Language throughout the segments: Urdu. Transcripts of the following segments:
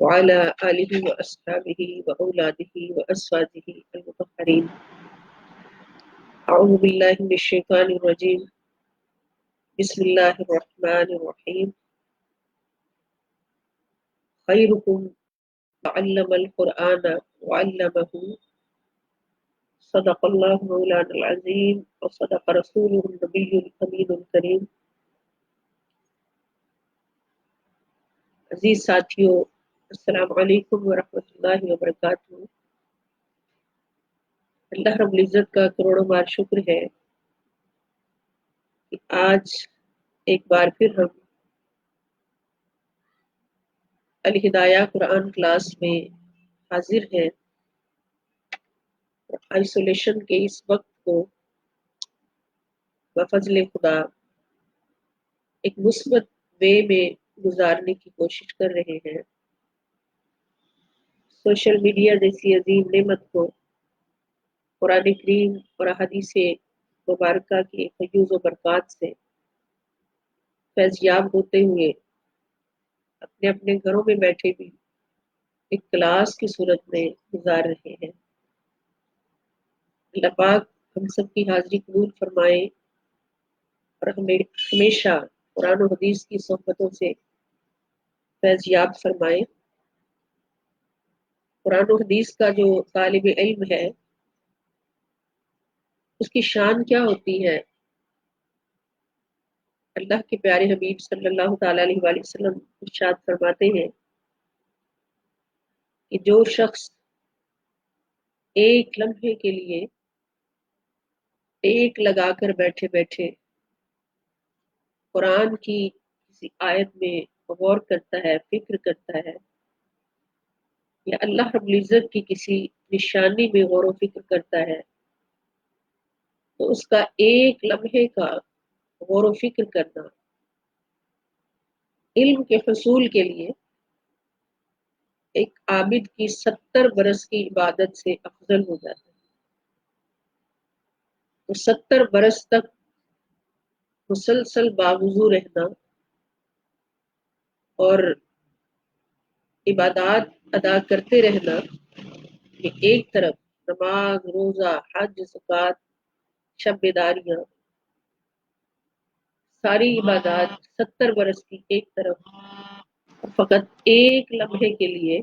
وعلى آله وأصحابه وأولاده وأزواجه المطهرين. أعوذ بالله من الشيطان الرجيم. بسم الله الرحمن الرحيم. خيركم تعلم القرآن وعلمه. صدق الله مولانا العظيم وصدق رسوله النبي الأمين الكريم. عزیز ساتھیو، السلام علیکم ورحمۃ اللہ وبرکاتہ۔ اللہ رب العزت کا کروڑوں بار شکر ہے کہ آج ایک بار پھر ہم الہدایہ قرآن کلاس میں حاضر ہیں۔ آئسولیشن کے اس وقت کو بفضل خدا ایک مثبت وے میں گزارنے کی کوشش کر رہے ہیں۔ سوشل میڈیا جیسی عظیم نعمت کو قرآن کریم اور احادیث مبارکہ کی فیوز و برکات سے فیض یاب ہوتے ہوئے اپنے اپنے گھروں میں بیٹھے بھی ایک کلاس کی صورت میں گزار رہے ہیں۔ اللہ پاک ہم سب کی حاضری قبول فرمائے اور ہمیں ہمیشہ قرآن و حدیث کی صحبتوں سے فیض یاب فرمائے۔ قرآن و حدیث کا جو طالب علم ہے اس کی شان کیا ہوتی ہے؟ اللہ کے پیارے حبیب صلی اللہ تعالی علیہ وآلہ وسلم ارشاد فرماتے ہیں کہ جو شخص ایک لمحے کے لیے ٹیک لگا کر بیٹھے بیٹھے قرآن کی کسی آیت میں غور کرتا ہے، فکر کرتا ہے، یا اللہ رب العزت کی کسی نشانی میں غور و فکر کرتا ہے، تو اس کا ایک لمحے کا غور و فکر کرنا علم کے حصول کے لیے ایک عابد کی 70 برس کی عبادت سے افضل ہو جاتا ہے۔ تو 70 برس تک مسلسل باوضو رہنا اور عبادات ادا کرتے رہنا، یہ ایک طرف نماز، روزہ، حج، زکوٰۃ، شب بیداریاں، ساری عبادات 70 برس کی ایک طرف، فقط ایک لمحے کے لیے،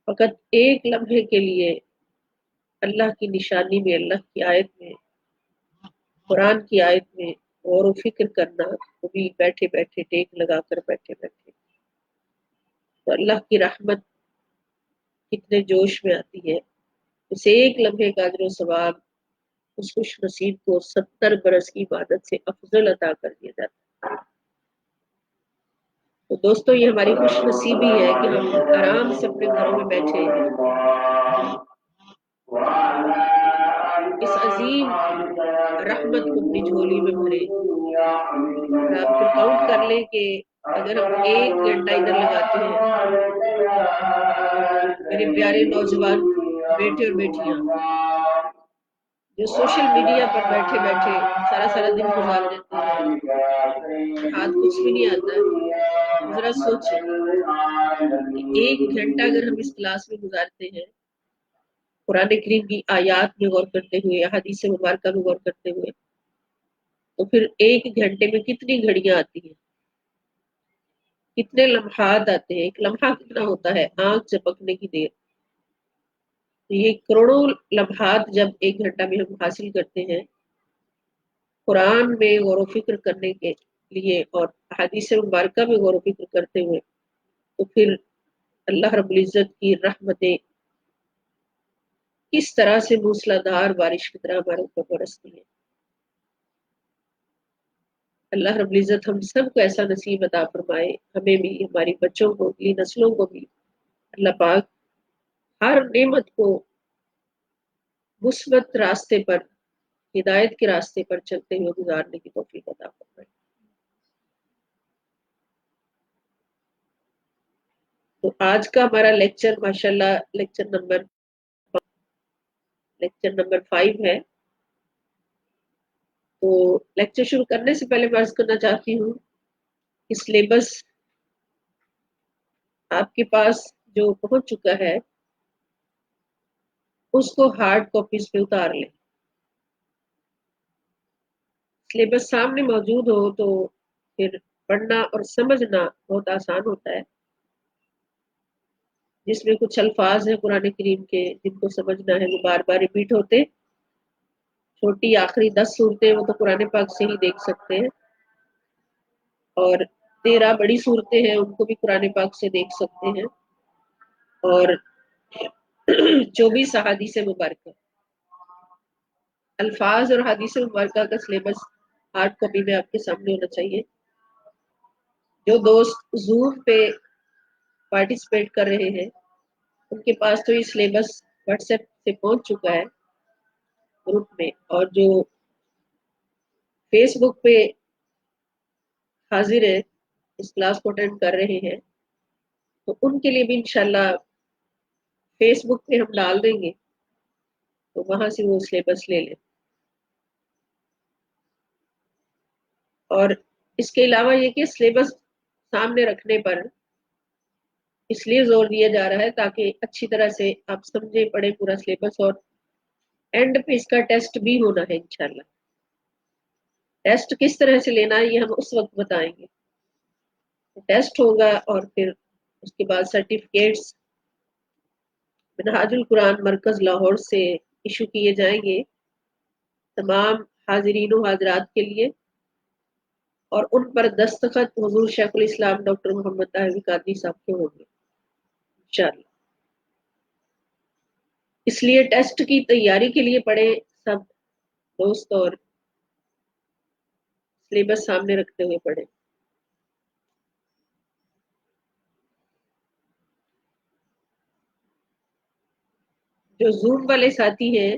فقط ایک لمحے کے لیے اللہ کی نشانی میں، اللہ کی آیت میں، قرآن کی آیت میں غور و فکر کرنا، وہ بھی بیٹھے بیٹھے ٹیک لگا کر بیٹھے بیٹھے، تو اللہ کی رحمت کتنے جوش میں آتی ہے۔ اس ایک لمحے کا اجر و ثواب اس خوش نصیب کو 70 برس کی عبادت سے افضل عطا کر دیا جاتا ہے۔ تو دوستو، یہ ہماری خوش نصیبی ہے کہ ہم آرام سے اپنے گھروں میں بیٹھے اس عظیم رحمت کو اپنی جھولی میں بھرے۔ اور آپ پھر کاؤنٹ کر لیں کہ اگر ہم 1 گھنٹہ ادھر لگاتے ہیں، میرے پیارے نوجوان بیٹے اور بیٹیاں جو سوشل میڈیا پر بیٹھے بیٹھے سارا دن گزار دیتے ہیں، ہاتھ کچھ بھی نہیں آتا ہے، ذرا سوچیں کہ 1 گھنٹہ اگر ہم اس کلاس میں گزارتے ہیں قرآن کریم کی آیات میں غور کرتے ہوئے، احادیث مبارکہ میں غور کرتے ہوئے، تو پھر 1 گھنٹے میں کتنی گھڑیاں آتی ہیں، کتنے لمحات آتے ہیں۔ ایک لمحہ کتنا ہوتا ہے؟ آنکھ جھپکنے کی دیر۔ یہ کروڑوں لمحات جب 1 گھنٹہ میں ہم حاصل کرتے ہیں قرآن میں غور و فکر کرنے کے لیے اور احادیث مبارکہ میں غور و فکر کرتے ہوئے، تو پھر اللہ رب العزت کی رحمتیں کس طرح سے موسلادھار بارش کی طرح ہمارے اوپر برستی ہیں۔ اللہ رب العزت ہم سب کو ایسا نصیب عطا فرمائے، ہمیں بھی، ہماری بچوں کو، اگلی نسلوں کو بھی اللہ پاک ہر نعمت کو مثبت راستے پر، ہدایت کے راستے پر چلتے ہوئے گزارنے کی توفیق عطا فرمائے۔ تو آج کا ہمارا لیکچر ماشاءاللہ لیکچر نمبر 5 ہے۔ تو لیکچر شروع کرنے سے پہلے میں عرض کرنا چاہتی ہوں کہ سلیبس آپ کے پاس جو پہنچ چکا ہے اس کو ہارڈ کاپیز پہ اتار لیں. سلیبس سامنے موجود ہو تو پھر پڑھنا اور سمجھنا بہت آسان ہوتا ہے. جس میں کچھ الفاظ ہیں قرآن کریم کے جن کو سمجھنا ہے، وہ بار بار ریپیٹ ہوتے. چھوٹی آخری 10 صورتیں وہ تو قرآن پاک سے ہی دیکھ سکتے ہیں، اور 13 بڑی صورتیں ہیں ان کو بھی قرآن پاک سے دیکھ سکتے ہیں، اور 24 احادیث مبارکہ. الفاظ اور حدیث مبارکہ کا سلیبس ہارڈ کاپی میں آپ کے سامنے ہونا چاہیے. جو دوست زوم پہ پارٹیسپیٹ کر رہے ہیں ان کے پاس تو یہ سلیبس واٹس ایپ سے پہنچ چکا ہے گروپ میں، اور جو فیس بک پہ حاضر ہے اس کلاس کو اٹینڈ کر رہے ہیں تو ان کے لیے بھی انشاءاللہ فیس بک پہ ہم ڈال دیں گے، تو وہاں سے وہ سلیبس لے لیں. اور اس کے علاوہ یہ کہ سلیبس سامنے رکھنے پر اس لیے زور دیا جا رہا ہے تاکہ اچھی طرح سے آپ سمجھے پڑھے پورا سلیبس، اور اینڈ پہ اس کا ٹیسٹ بھی ہونا ہے انشاءاللہ. ٹیسٹ کس طرح سے لینا ہے یہ ہم اس وقت بتائیں گے. ٹیسٹ ہوگا اور پھر اس کے بعد سرٹیفکیٹس منہاج القرآن مرکز لاہور سے ایشو کیے جائیں گے تمام حاضرین و حاضرات کے لیے، اور ان پر دستخط حضور شیخ الاسلام ڈاکٹر محمد طاہر قادری صاحب کے ہوں گے انشاءاللہ. اس لیے ٹیسٹ کی تیاری کے لیے پڑھے سب دوست، اور سلیبس سامنے رکھتے ہوئے پڑھے. جو زوم والے ساتھی ہیں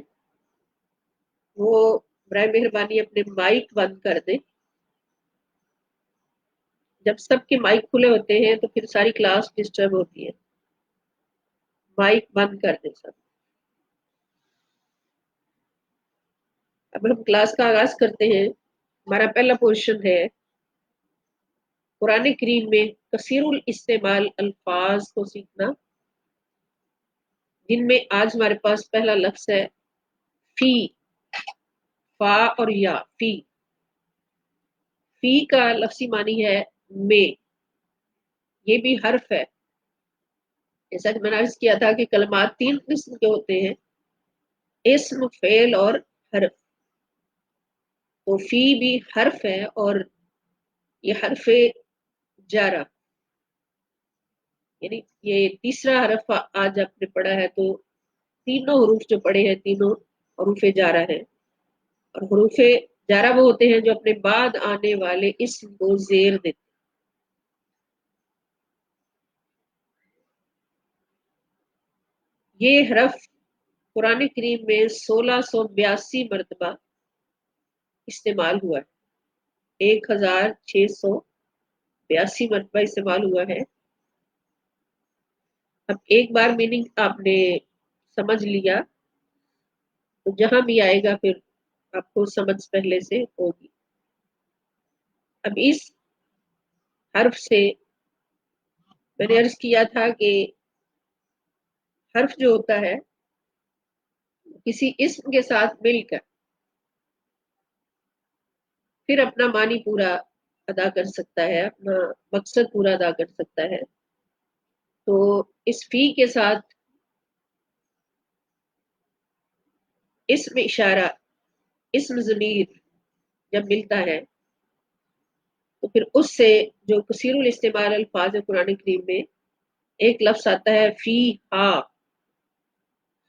وہ برائے مہربانی اپنے مائک بند کر دیں. جب سب کے مائک کھلے ہوتے ہیں تو پھر ساری کلاس ڈسٹرب ہوتی ہے. مائک بند کر دیں سب. اب ہم کلاس کا آغاز کرتے ہیں. ہمارا پہلا پورشن ہے قرآن کریم میں کثیر الاستعمال الفاظ کو سیکھنا، جن میں آج ہمارے پاس پہلا لفظ ہے فی. فا اور یا. فی فی کا لفظی معنی ہے میں. یہ بھی حرف ہے. جیسا کہ میں نے عرض کیا تھا کہ کلمات 3 قسم کے ہوتے ہیں: اسم، فعل اور حرف. تو فی بھی حرف ہے، اور یہ حرف جارہ، یعنی یہ تیسرا حرف آج آپ نے پڑھا ہے. تو تینوں حروف جو پڑھے ہیں تینوں حروف جارہ ہیں، اور حروف جارہ وہ ہوتے ہیں جو اپنے بعد آنے والے اسم کو زیر دیتے. یہ حرف قرآن کریم میں 1682 مرتبہ استعمال ہوا ہے. 1682 مرتبہ استعمال ہوا ہے. اب ایک بار میننگ آپ نے سمجھ لیا تو جہاں بھی آئے گا پھر آپ کو سمجھ پہلے سے ہوگی. اب اس حرف سے میں نے عرض کیا تھا کہ حرف جو ہوتا ہے کسی اسم کے ساتھ مل کر پھر اپنا معنی پورا ادا کر سکتا ہے، اپنا مقصد پورا ادا کر سکتا ہے. تو اس فی کے ساتھ اسم اشارہ، اسم ضمیر جب ملتا ہے تو پھر اس سے جو کثیر الاستعمال الفاظ قرآن کریم میں ایک لفظ آتا ہے فی ہا.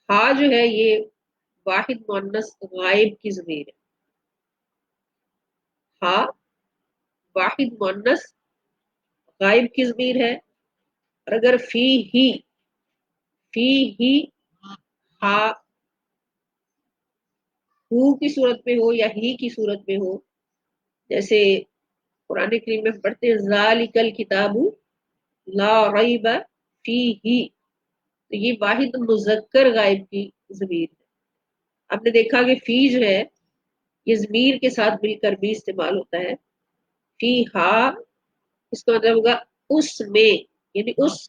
ہا جو ہے یہ واحد مؤنث غائب کی ضمیر ہے. ہا واحد مؤنث غائب کی ضمیر ہے. اور اگر فی ہی ہا ہو کی صورت میں ہو یا ہی کی صورت میں ہو، جیسے قرآن کریم میں پڑھتے ہیں ذالک الکتاب لا ریب فیہ، تو یہ واحد مذکر غائب کی ضمیر ہے. آپ نے دیکھا کہ فی جو ہے یہ ضمیر کے ساتھ مل کر بھی استعمال ہوتا ہے. فی ہا اس کا مطلب ہوگا اس میں، یعنی اس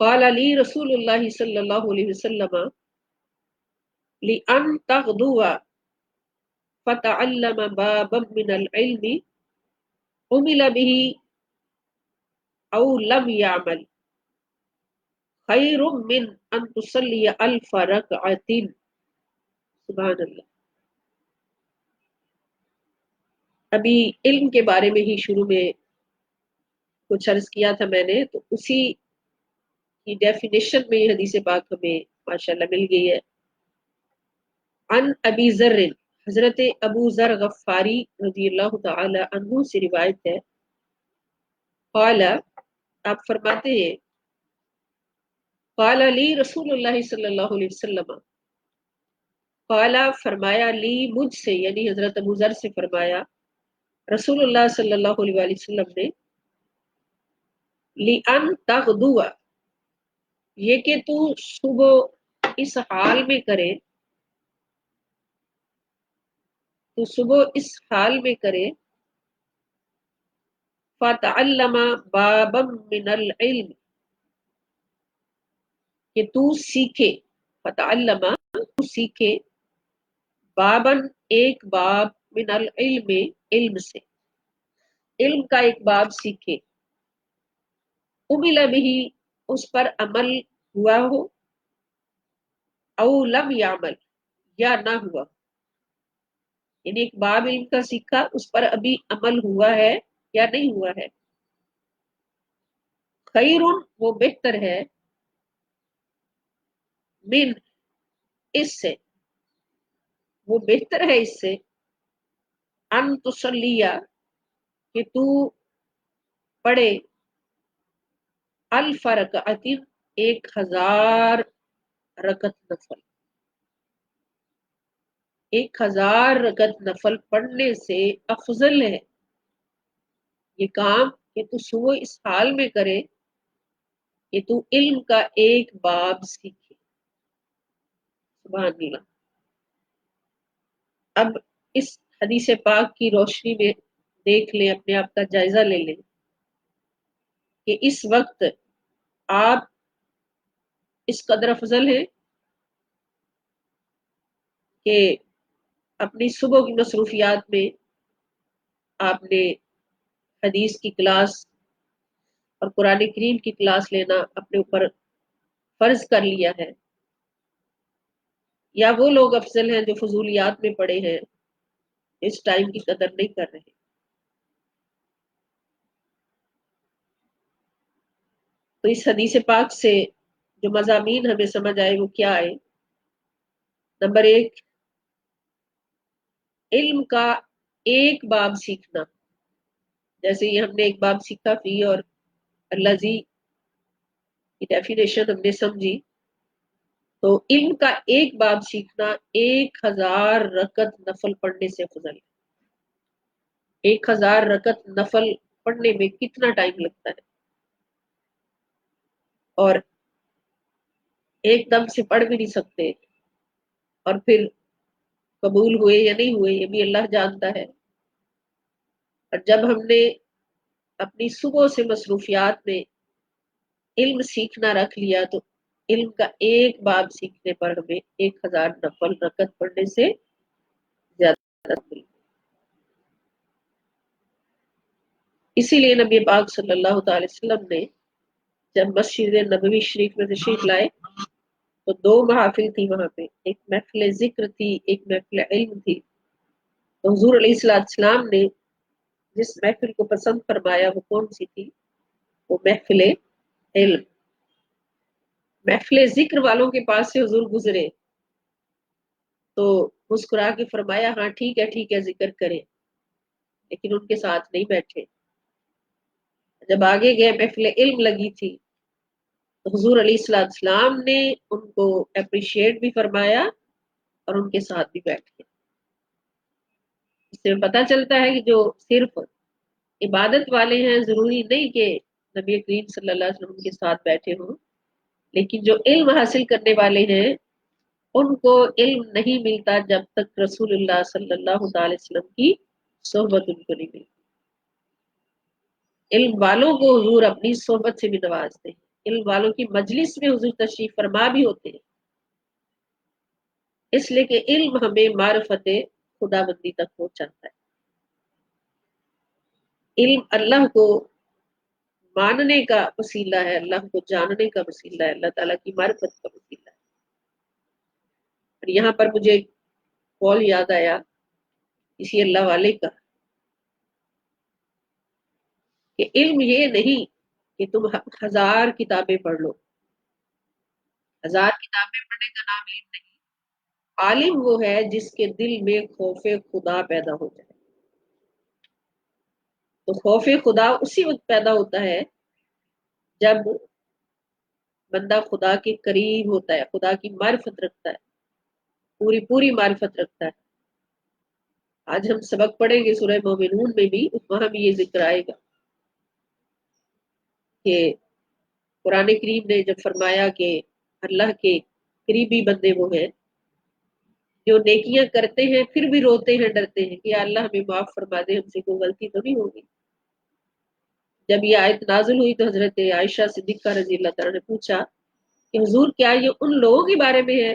قال لی رسول اللہ صلی اللہ علیہ وسلم لأن تغدو فتعلم بابا من العلم عمل به او لم يعمل خیر من ان تصلی الف رکعت. سبحان اللہ. ابھی علم کے بارے میں ہی شروع میں کچھ عرض کیا تھا میں نے، تو اسی کی ڈیفینیشن میں یہ حدیث پاک ہمیں ماشاءاللہ مل گئی ہے. عن ابی ذر، حضرت ابو ذر غفاری رضی اللہ تعالی عنہ سے روایت ہے. قال، آپ فرماتے ہیں، قال لی رسول اللہ صلی اللہ علیہ وسلم، قال فرمایا، لی مجھ سے، یعنی حضرت ابو ذر سے فرمایا رسول اللہ صلی اللہ علیہ وآلہ وسلم نے، لِأَن تَغْدُوَ، یہ کہ تو صبح اس حال میں کرے، تو صبح اس حال میں کرے، فَتَعَلَّمَ بَابًا مِّنَ الْعِلْمِ، کہ تو سیکھے، فَتَعَلَّمَ تو سیکھے، باباً ایک باب، من العلم علم سے، علم کا ایک باب سیکھے، عمل به اس پر عمل ہوا ہو، او لم یعمل یا نہ ہوا، یعنی ایک باب علم کا سیکھا، اس پر ابھی عمل ہوا ہے یا نہیں ہوا ہے. خیر، وہ بہتر ہے، من اس سے، وہ بہتر ہے اس سے، ان تصلیہ کہ تو پڑھے، الف رکعت 1000 رکعت نفل، 1000 رکعت نفل پڑھنے سے افضل ہے یہ کام کہ تو صبح اس حال میں کرے کہ تو علم کا ایک باب سیکھے. سبحان اللہ. اب اس حدیث پاک کی روشنی میں دیکھ لیں، اپنے آپ کا جائزہ لے لیں کہ اس وقت آپ اس قدر افضل ہیں کہ اپنی صبح کی مصروفیات میں آپ نے حدیث کی کلاس اور قرآن کریم کی کلاس لینا اپنے اوپر فرض کر لیا ہے، یا وہ لوگ افضل ہیں جو فضولیات میں پڑے ہیں، اس ٹائم کی قدر نہیں کر رہے. تو اس حدیث پاک سے جو مضامین ہمیں سمجھ آئے وہ کیا آئے؟ نمبر 1، علم کا ایک باب سیکھنا، جیسے یہ ہم نے ایک باب سیکھا، فی اور الذی کی ڈیفینیشن ہم نے سمجھی، تو علم کا ایک باب سیکھنا 1000 رکعت نفل پڑھنے سے افضل ہے. 1000 رکعت نفل پڑھنے میں کتنا ٹائم لگتا ہے، اور ایک دم سے پڑھ بھی نہیں سکتے، اور پھر قبول ہوئے یا نہیں ہوئے یہ بھی اللہ جانتا ہے. اور جب ہم نے اپنی صبح سے مصروفیات میں علم سیکھنا رکھ لیا، تو علم کا ایک باب سیکھنے پر ہمیں 1000 نفل رکعت پڑھنے سے زیادہ ملتی. اسی لیے نبی پاک صلی اللہ تعالی وسلم نے جب مسجد نبوی شریف میں تشریف لائے تو 2 محافل تھی وہاں پہ، ایک محفل ذکر تھی، ایک محفل علم تھی. تو حضور علیہ السلام نے جس محفل کو پسند فرمایا وہ کون سی تھی؟ وہ محفل علم. محفل ذکر والوں کے پاس سے حضور گزرے تو مسکرا کے فرمایا، ہاں ٹھیک ہے ذکر کریں، لیکن ان کے ساتھ نہیں بیٹھے. جب آگے گئے محفل علم لگی تھی تو حضور علیہ السلام نے ان کو اپریشیٹ بھی فرمایا اور ان کے ساتھ بھی بیٹھے. اس سے پتہ چلتا ہے کہ جو صرف عبادت والے ہیں ضروری نہیں کہ نبی کریم صلی اللہ علیہ وسلم کے ساتھ بیٹھے ہوں، لیکن جو علم حاصل کرنے والے ہیں ان کو علم نہیں ملتا جب تک رسول اللہ صلی اللہ تعالی وسلم کی صحبت ان کو نہیں ملتی. علم والوں کو حضور اپنی صحبت سے بھی نوازتے ہیں. علم والوں کی مجلس میں حضور تشریف فرما بھی ہوتے ہیں، اس لیے کہ علم ہمیں معرفت خدا بندی تک پہنچاتا ہے۔ علم اللہ کو ماننے کا وسیلہ ہے، اللہ کو جاننے کا وسیلہ ہے، اللہ تعالیٰ کی معرفت کا وسیلہ ہے۔ اور یہاں پر مجھے ایک قول یاد آیا کسی اللہ والے کا، کہ علم یہ نہیں کہ تم 1000 کتابیں پڑھ لو، 1000 کتابیں پڑھنے کا نام علم نہیں۔ عالم وہ ہے جس کے دل میں خوف خدا پیدا ہو جائے۔ تو خوف خدا اسی وقت پیدا ہوتا ہے جب بندہ خدا کے قریب ہوتا ہے، خدا کی معرفت رکھتا ہے، پوری پوری معرفت رکھتا ہے۔ آج ہم سبق پڑھیں گے سورہ مومنون میں بھی، وہاں بھی یہ ذکر آئے گا کہ قرآن کریم نے جب فرمایا کہ اللہ کے قریبی بندے وہ ہیں جو نیکیاں کرتے ہیں پھر بھی روتے ہیں، ڈرتے ہیں کہ یا اللہ ہمیں معاف فرما دے، ہم سے کوئی غلطی تو نہیں ہوگی۔ جب یہ آیت نازل ہوئی تو حضرت عائشہ صدیقہ رضی اللہ تعالیٰ نے پوچھا کہ حضور کیا یہ ان لوگوں کے بارے میں ہے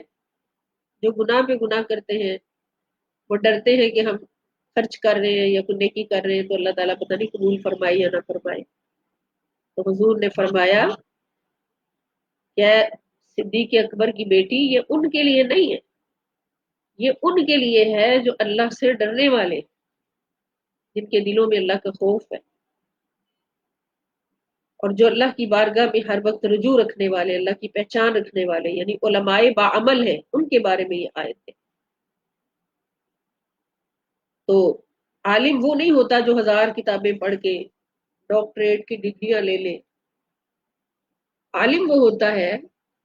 جو گناہ پہ گناہ کرتے ہیں، وہ ڈرتے ہیں کہ ہم خرچ کر رہے ہیں یا کوئی نیکی کر رہے ہیں تو اللہ تعالیٰ پتہ نہیں قبول فرمائے یا نہ فرمائے؟ تو حضور نے فرمایا کہ صدیق اکبر کی بیٹی یہ ان کے لیے نہیں ہے، یہ ان کے لیے ہے جو اللہ سے ڈرنے والے، جن کے دلوں میں اللہ کا خوف ہے، اور جو اللہ کی بارگاہ میں ہر وقت رجوع رکھنے والے، اللہ کی پہچان رکھنے والے، یعنی علماء باعمل ہیں، ان کے بارے میں یہ آیت ہے۔ تو عالم وہ نہیں ہوتا جو 1000 کتابیں پڑھ کے ڈاکٹریٹ کی ڈگریاں لے لے۔ عالم وہ ہوتا ہے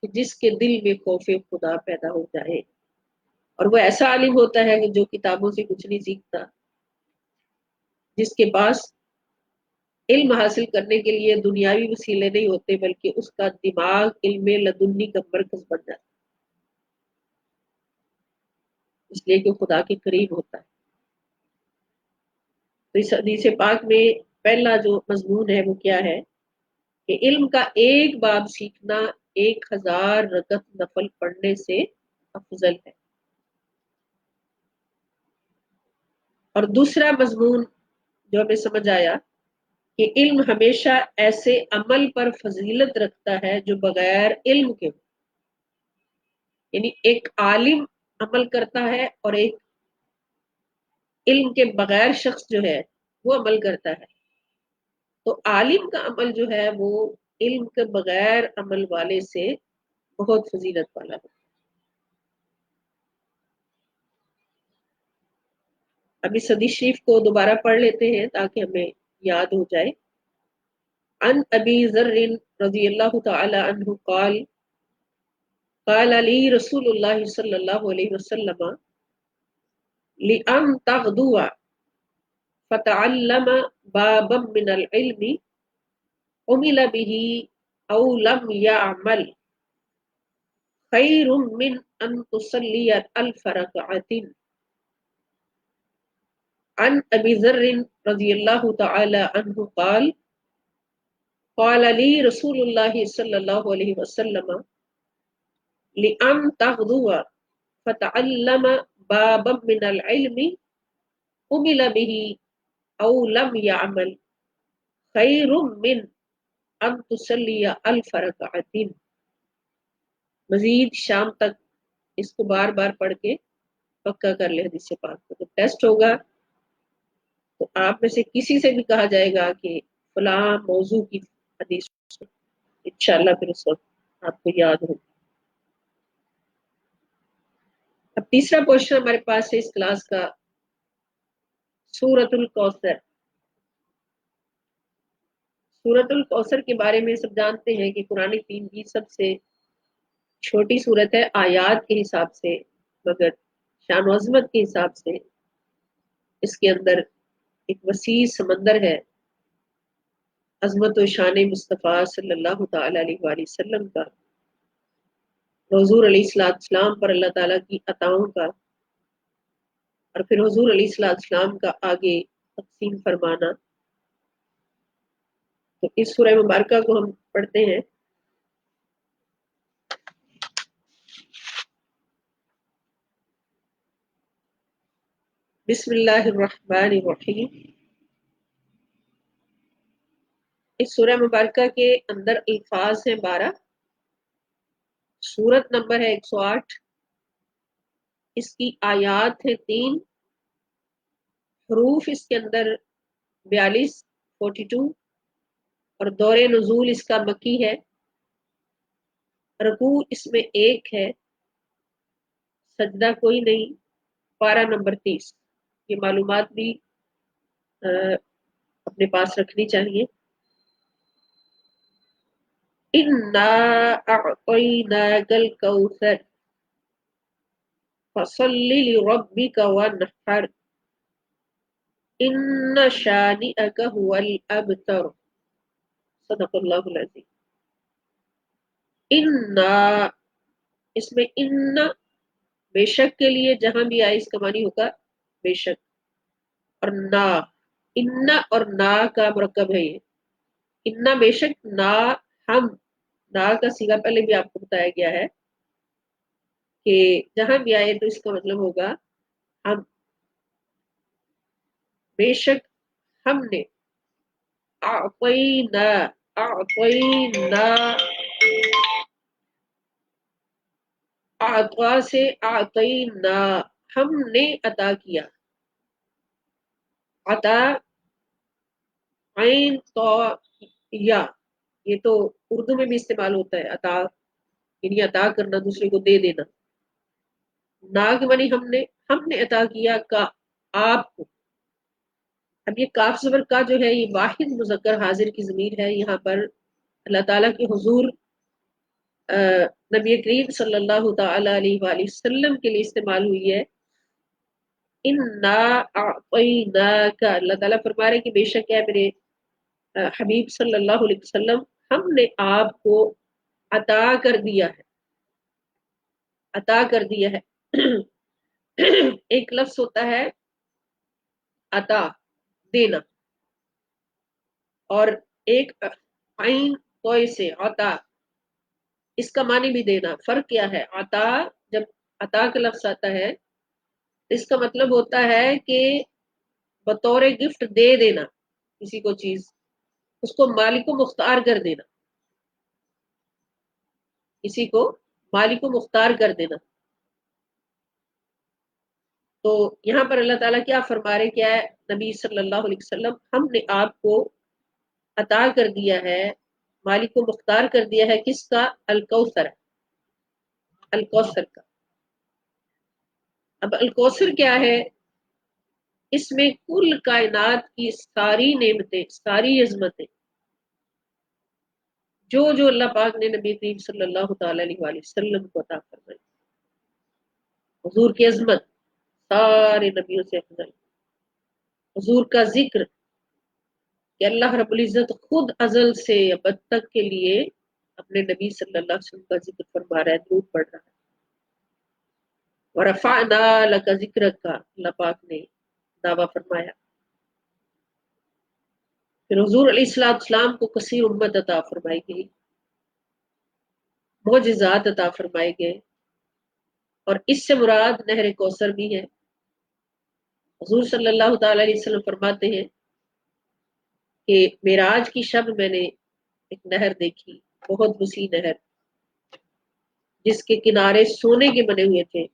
کہ جس کے دل میں خوف خدا پیدا ہو جائے، اور وہ ایسا عالم ہوتا ہے کہ جو کتابوں سے کچھ نہیں سیکھتا، جس کے پاس علم حاصل کرنے کے لیے دنیاوی وسیلے نہیں ہوتے، بلکہ اس کا دماغ علم لدنی کا مرکز بن جاتا ہے، اس لیے کہ خدا کے قریب ہوتا ہے۔ تو اس حدیث پاک میں پہلا جو مضمون ہے وہ کیا ہے کہ علم کا ایک باب سیکھنا 1000 رکعت نفل پڑھنے سے افضل ہے۔ اور دوسرا مضمون جو ہمیں سمجھ آیا کہ علم ہمیشہ ایسے عمل پر فضیلت رکھتا ہے جو بغیر علم کے ہو، یعنی ایک عالم عمل کرتا ہے اور ایک علم کے بغیر شخص جو ہے وہ عمل کرتا ہے، تو عالم کا عمل جو ہے وہ علم کے بغیر عمل والے سے بہت فضیلت والا ہے۔ ابھی حدیث شریف کو دوبارہ پڑھ لیتے ہیں تاکہ ہمیں یاد ہو جائے۔ عن ابی ذر رضی اللہ تعالی عنہ قال قال علی رسول اللہ صلی اللہ علیہ وسلم لأن تغدو فتعلم بابا من العلم عمل به او لم يعمل خیر من ان تصلی 1000 رکعۃ۔ عن ابی ذر رضی اللہ تعالی عنہ قال قال لي رسول الله صلى الله عليه وسلم لأن تغدو فتعلم بابا من العلم عمل به او لم يعمل خیر من ان تصلی 1000 رکعۃ۔ مزید شام تک اس کو بار بار پڑھ کے پکا کر لے حدیث پاک کو۔ جب ٹیسٹ ہوگا تو آپ میں سے کسی سے بھی کہا جائے گا کہ فلاں موضوع کی حدیث، انشاءاللہ پھر اس وقت آپ کو یاد ہوگی۔ اب تیسرا پورشن ہمارے پاس ہے اس کلاس کا، سورۃ الکوثر۔ سورۃ الکوثر کے بارے میں سب جانتے ہیں کہ قرآن کریم کی سب سے چھوٹی سورت ہے آیات کے حساب سے، مگر شان و عظمت کے حساب سے اس کے اندر ایک وسیع سمندر ہے عظمت و شان مصطفیٰ صلی اللہ تعالی علیہ وآلہ وسلم کا، حضور علیہ السلام پر اللہ تعالیٰ کی عطاؤں کا، اور پھر حضور علیہ السلام کا آگے تقسیم فرمانا۔ تو اس سورہ مبارکہ کو ہم پڑھتے ہیں بسم اللہ الرحمن الرحیم۔ اس سورہ مبارکہ کے اندر الفاظ ہیں 12، سورت نمبر ہے 108، اس کی آیات ہیں 3، حروف اس کے اندر 42 42، اور دور نزول اس کا مکی ہے، رکوع اس میں 1 ہے، سجدہ کوئی نہیں، پارہ نمبر 30۔ یہ معلومات بھی اپنے پاس رکھنی چاہیے۔ اِنَّا أَعْطَيْنَاكَ الْكَوْثَرَ فَصَلِّ لِرَبِّكَ وَانْحَرْ إِنَّ شَانِئَكَ هُوَ الْأَبْتَرُ۔ صدق اللہ العظیم۔ اِنَّا، اس میں ان بے شک کے لیے جہاں بھی آئے اس کا معنی ہوگا بے شک، اور نا، ان اور نا کا مرکب ہے یہ۔ ان بے شک، نا ہم، نا کا صیغہ پہلے بھی آپ کو بتایا گیا ہے کہ جہاں بھی آئے تو اس کا مطلب ہوگا ہم، بے شک ہم نے، اعطینا، اعطینا، اعطا سے اعطینا، ہم نے عطا کیا، عطا عین تو یا، یہ تو اردو میں بھی استعمال ہوتا ہے عطا، یعنی عطا کرنا، دوسرے کو دے دینا۔ نا کے معنی ہم نے عطا کیا کا، آپ کو۔ اب یہ کاف زبر کا جو ہے یہ واحد مذکر حاضر کی ضمیر ہے، یہاں پر اللہ تعالیٰ کے حضور نبی کریم صلی اللہ تعالی علیہ وآلہ وسلم کے لیے استعمال ہوئی ہے۔ اِنَّا أَعْطَيْنَاكَ، اللہ تعالیٰ فرما رہے کہ بے شک ہے میرے حبیب صلی اللہ علیہ وسلم، ہم نے آپ کو عطا کر دیا ہے، عطا کر دیا ہے۔ ایک لفظ ہوتا ہے عطا، دینا، اور ایک عین توئے سے عطا، اس کا معنی بھی دینا۔ فرق کیا ہے؟ عطا، جب عطا کا لفظ آتا ہے اس کا مطلب ہوتا ہے کہ بطور گفٹ دے دینا کسی کو چیز، اس کو مالک و مختار کر دینا، کسی کو مالک و مختار کر دینا۔ تو یہاں پر اللہ تعالیٰ کیا فرما رہے، کیا ہے نبی صلی اللہ علیہ وسلم، ہم نے آپ کو عطا کر دیا ہے، مالک کو مختار کر دیا ہے، کس کا؟ الکوثر، الکوثر کا۔ اب الکوثر کیا ہے؟ اس میں کل کائنات کی ساری نعمتیں، ساری عظمتیں، جو اللہ پاک نے نبی کریم صلی اللہ تعالی علیہ وآلہ وسلم کو عطا فرمائی، حضور کی عظمت سارے نبیوں سے افضل، حضور کا ذکر کہ اللہ رب العزت خود ازل سے ابد تک کے لیے اپنے نبی صلی اللہ علیہ وسلم کا ذکر فرما رہا ہے، درود پڑھ رہا ہے۔ ورفعنا لک ذکرک کا اللہ پاک نے دعویٰ فرمایا۔ پھر حضور علیہ السلام کو کثیر امت عطا فرمائی گئی، معجزات عطا فرمائے گئے، اور اس سے مراد نہر کوثر بھی ہے۔ حضور صلی اللہ تعالی علیہ وسلم فرماتے ہیں کہ معراج کی شب میں نے ایک نہر دیکھی، بہت وسیع نہر، جس کے کنارے سونے کے بنے ہوئے تھے،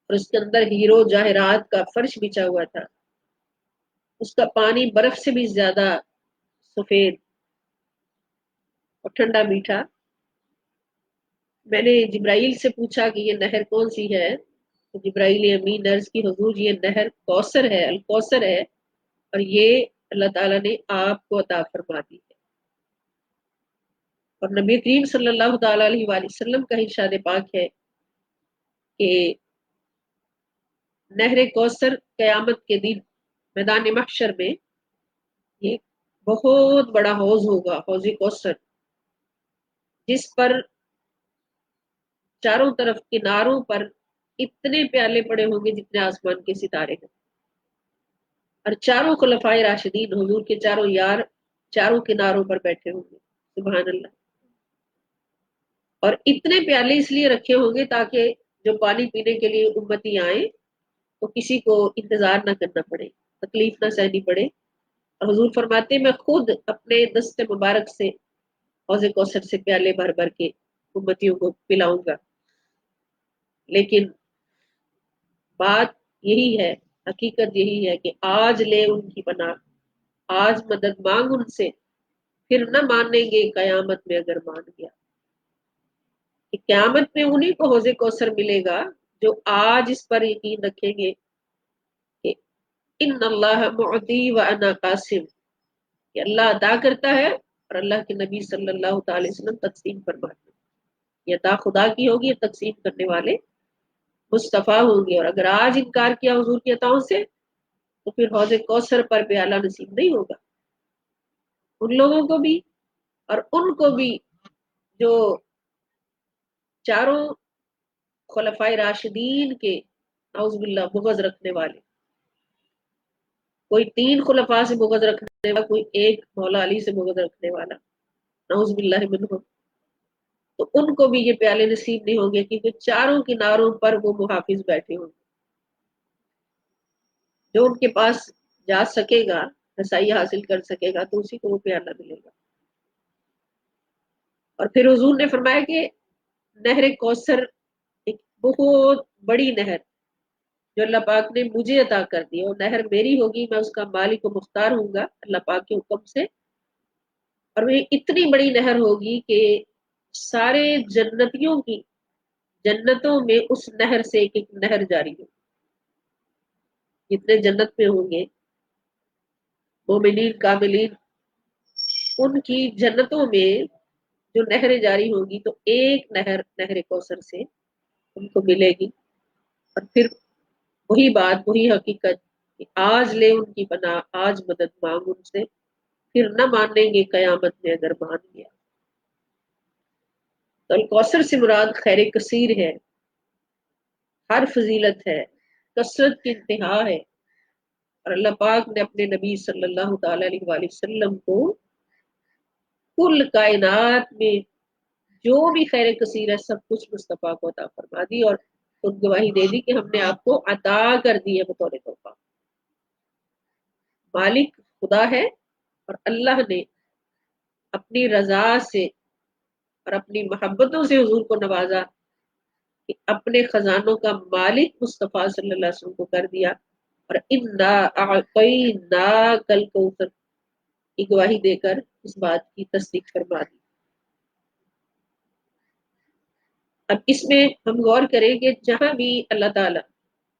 اور اس کے اندر ہیرو جواہرات کا فرش بچھا ہوا تھا، اس کا پانی برف سے بھی زیادہ سفید اور ٹھنڈا میٹھا۔ میں نے جبرائیل سے پوچھا کہ یہ نہر کون سی ہے، تو جبرائیل امین عرض کی حضور یہ نہر کوثر ہے، الکوثر ہے، اور یہ اللہ تعالیٰ نے آپ کو عطا فرما دی ہے۔ اور نبی کریم صلی اللہ تعالی علیہ وآلہ وسلم کا ارشاد پاک ہے کہ نہر کوثر قیامت کے دن میدان محشر میں یہ بہت بڑا حوض ہوگا، حوض کوثر، جس پر چاروں طرف کناروں پر اتنے پیالے پڑے ہوں گے جتنے آسمان کے ستارے ہیں، اور چاروں خلفائے راشدین حضور کے چاروں یار چاروں کناروں پر بیٹھے ہوں گے، سبحان اللہ۔ اور اتنے پیالے اس لیے رکھے ہوں گے تاکہ جو پانی پینے کے لیے امتی آئیں تو کسی کو انتظار نہ کرنا پڑے، تکلیف نہ سہنی پڑے۔ اور حضور فرماتے ہیں میں خود اپنے دست مبارک سے حوض کوثر سے پیالے بھر بھر کے امتیوں کو پلاؤں گا، لیکن بات یہی ہے، حقیقت یہی ہے کہ آج لے ان کی پناہ، آج مدد مانگ ان سے، پھر نہ مانیں گے قیامت میں اگر مان گیا۔ کہ قیامت میں انہی کو حوض کوثر ملے گا جو آج اس پر یقین رکھیں گے کہ ان اللہ معطی و انا قاسم، کہ اللہ عطا کرتا ہے اور اللہ کے نبی صلی اللہ تعالی وسلم تقسیم فرماتے ہیں۔ یہ عطا خدا کی ہوگی، یہ تقسیم کرنے والے مصطفیٰ ہوں گے، اور اگر آج انکار کیا حضور کی عطاؤں سے تو پھر حوض کوثر پر پیالہ نصیب نہیں ہوگا ان لوگوں کو بھی، اور ان کو بھی جو چاروں خلفائے راشدین کے اعوذ باللہ بغض رکھنے والے، کوئی 3 خلفاء سے بغض رکھنے والا، کوئی ایک مولا علی سے بغض رکھنے والا، نعوذ باللہ منہم، تو ان کو بھی یہ پیالے نصیب نہیں ہوں گے، کیونکہ چاروں کناروں پر وہ محافظ بیٹھے ہوں گے۔ جو ان کے پاس جا سکے گا، رسائی حاصل کر سکے گا، تو اسی کو وہ پیالہ ملے گا۔ اور پھر حضور نے فرمایا کہ نہر کوثر ایک بہت بڑی نہر جو اللہ پاک نے مجھے عطا کر دی، اور نہر میری ہوگی، میں اس کا مالک و مختار ہوں گا اللہ پاک کے حکم سے، اور وہ اتنی بڑی نہر ہوگی کہ سارے جنتیوں کی جنتوں میں اس نہر سے ایک ایک نہر جاری ہوگی۔ جتنے جنت میں ہوں گے مومنین کاملین، ان کی جنتوں میں جو نہر جاری ہوگی تو ایک نہر نہر کوثر سے ان کو ملے گی۔ اور پھر وہی بات، وہی حقیقت کہ آج لے ان کی پناہ، آج مدد مانگ ان سے، پھر نہ مانیں گے قیامت میں اگر مان گیا۔ تو الکوثر سے مراد خیر کثیر ہے، ہر فضیلت ہے، کثرت کی انتہا ہے، اور اللہ پاک نے اپنے نبی صلی اللہ تعالی علیہ وآلہ وسلم کو کل کائنات میں جو بھی خیر کثیر ہے سب کچھ مصطفیٰ کو عطا فرما دی، اور خود گواہی دے دی کہ ہم نے آپ کو عطا کر دی ہے بطور تحفہ۔ مالک خدا ہے، اور اللہ نے اپنی رضا سے اور اپنی محبتوں سے حضور کو نوازا کہ اپنے خزانوں کا مالک مصطفیٰ صلی اللہ علیہ وسلم کو کر دیا، اور انا اعطیناک الکوثر کی گواہی دے کر اس بات کی تصدیق فرما دی۔ اب اس میں ہم غور کریں کہ جہاں بھی اللہ تعالیٰ،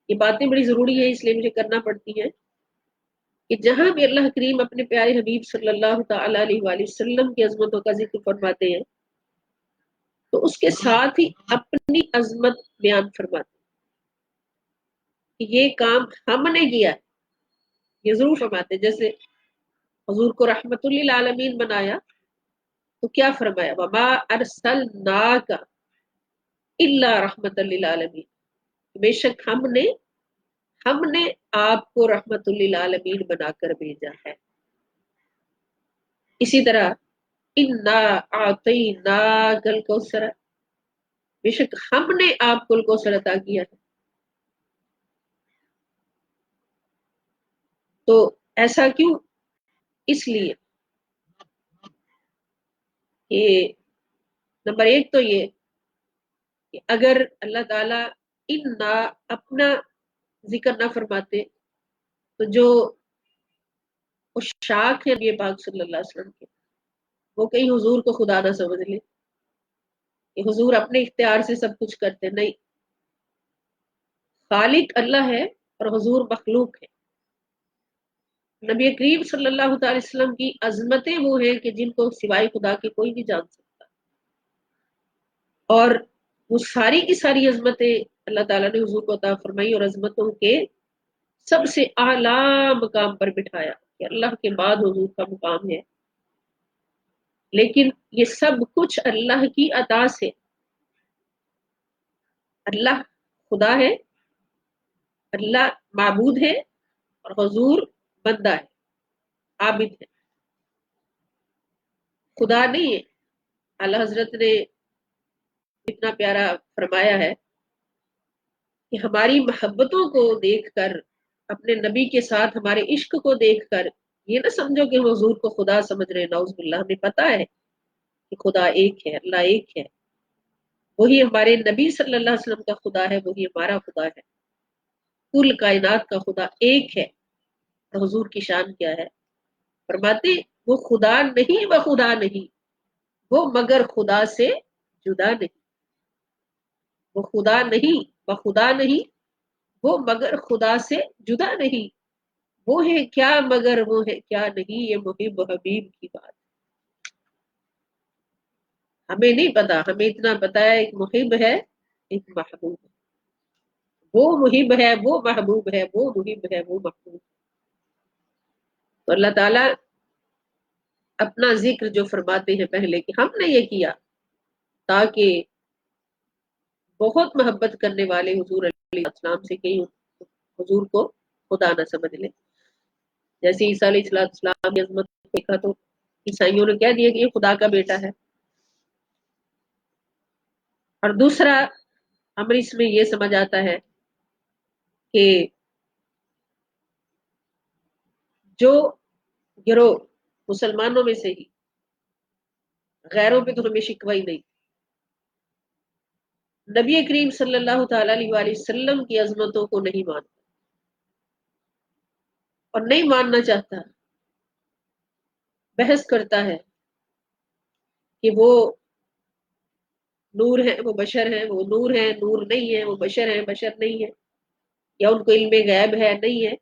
یہ باتیں بڑی ضروری ہیں اس لیے مجھے کرنا پڑتی ہیں، کہ جہاں بھی اللہ کریم اپنے پیارے حبیب صلی اللہ تعالی علیہ وآلہ وسلم کی عظمتوں کا ذکر فرماتے ہیں تو اس کے ساتھ ہی اپنی عظمت بیان فرماتے ہیں کہ یہ کام ہم نے کیا ہے، یہ ضرور فرماتے ہیں۔ جیسے حضور کو رحمت للعالمین بنایا تو کیا فرمایا، وما ارسلناک الا رحمت للعالمین، بے شک ہم نے آپ کو رحمت للعالمین بنا کر بھیجا ہے۔ اسی طرح انا اعطیناک الکوثر، بے شک ہم نے آپ کو الکوثر عطا کیا ہے۔ تو ایسا کیوں؟ اس لیے کہ نمبر ایک تو یہ کہ اگر اللہ تعالیٰ انا اپنا ذکر نہ فرماتے تو جو اشاق ہے نبی پاک صلی اللہ علیہ وسلم کے، وہ کہیں حضور کو خدا نہ سمجھ لے کہ حضور اپنے اختیار سے سب کچھ کرتے، نہیں، خالق اللہ ہے اور حضور مخلوق ہے۔ نبی کریم صلی اللہ تعالی وسلم کی عظمتیں وہ ہیں کہ جن کو سوائے خدا کے کوئی نہیں جان سکتا، اور وہ ساری کی ساری عظمتیں اللہ تعالیٰ نے حضور کو عطا فرمائی، اور عظمتوں کے سب سے اعلیٰ مقام پر بٹھایا کہ اللہ کے بعد حضور کا مقام ہے۔ لیکن یہ سب کچھ اللہ کی عطا سے، اللہ خدا ہے، اللہ معبود ہے، اور حضور بندہ ہے، عابد ہے، خدا نہیں ہے۔ اعلیٰ حضرت نے اتنا پیارا فرمایا ہے کہ ہماری محبتوں کو دیکھ کر، اپنے نبی کے ساتھ ہمارے عشق کو دیکھ کر یہ نہ سمجھو کہ ہم حضور کو خدا سمجھ رہے ہیں، نعوذ باللہ، ہمیں پتا ہے کہ خدا ایک ہے، اللہ ایک ہے، وہی ہمارے نبی صلی اللہ علیہ وسلم کا خدا ہے، وہی ہمارا خدا ہے، کل کائنات کا خدا ایک ہے۔ اور حضور کی شان کیا ہے؟ فرماتے وہ خدا نہیں، وہ خدا نہیں، وہ مگر خدا سے جدا نہیں، وہ خدا نہیں، وہ خدا نہیں، وہ مگر خدا سے جدا نہیں، وہ ہے کیا مگر وہ ہے کیا نہیں، یہ محب حبیب کی بات۔ ہمیں نہیں پتا، ہمیں اتنا پتا ہے ایک محب ہے، ایک محبوب ہے، وہ محب ہے، وہ محبوب ہے، وہ محب ہے، وہ محبوب ہے۔ تو اللہ تعالیٰ اپنا ذکر جو فرماتے ہیں پہلے کہ ہم نے یہ کیا تاکہ بہت محبت کرنے والے حضور علیہ السلام سے کہیں حضور کو خدا نہ سمجھ لیں۔ جیسے عیسیٰ علیہ السلام کی عظمت دیکھا تو عیسائیوں نے کہہ دیا کہ یہ خدا کا بیٹا ہے۔ اور دوسرا امر اس میں یہ سمجھ آتا ہے کہ جو گروہ مسلمانوں میں سے ہی، غیروں پہ تو ہمیں شکوہ ہی نہیں، نبی کریم صلی اللہ تعالی علیہ وآلہ وسلم کی عظمتوں کو نہیں مانتا اور نہیں ماننا چاہتا، بحث کرتا ہے کہ وہ نور ہیں، وہ بشر ہیں، وہ نور ہیں، نور نہیں ہے، وہ بشر ہیں، بشر نہیں ہے، یا ان کو علم غیب ہے، نہیں ہے۔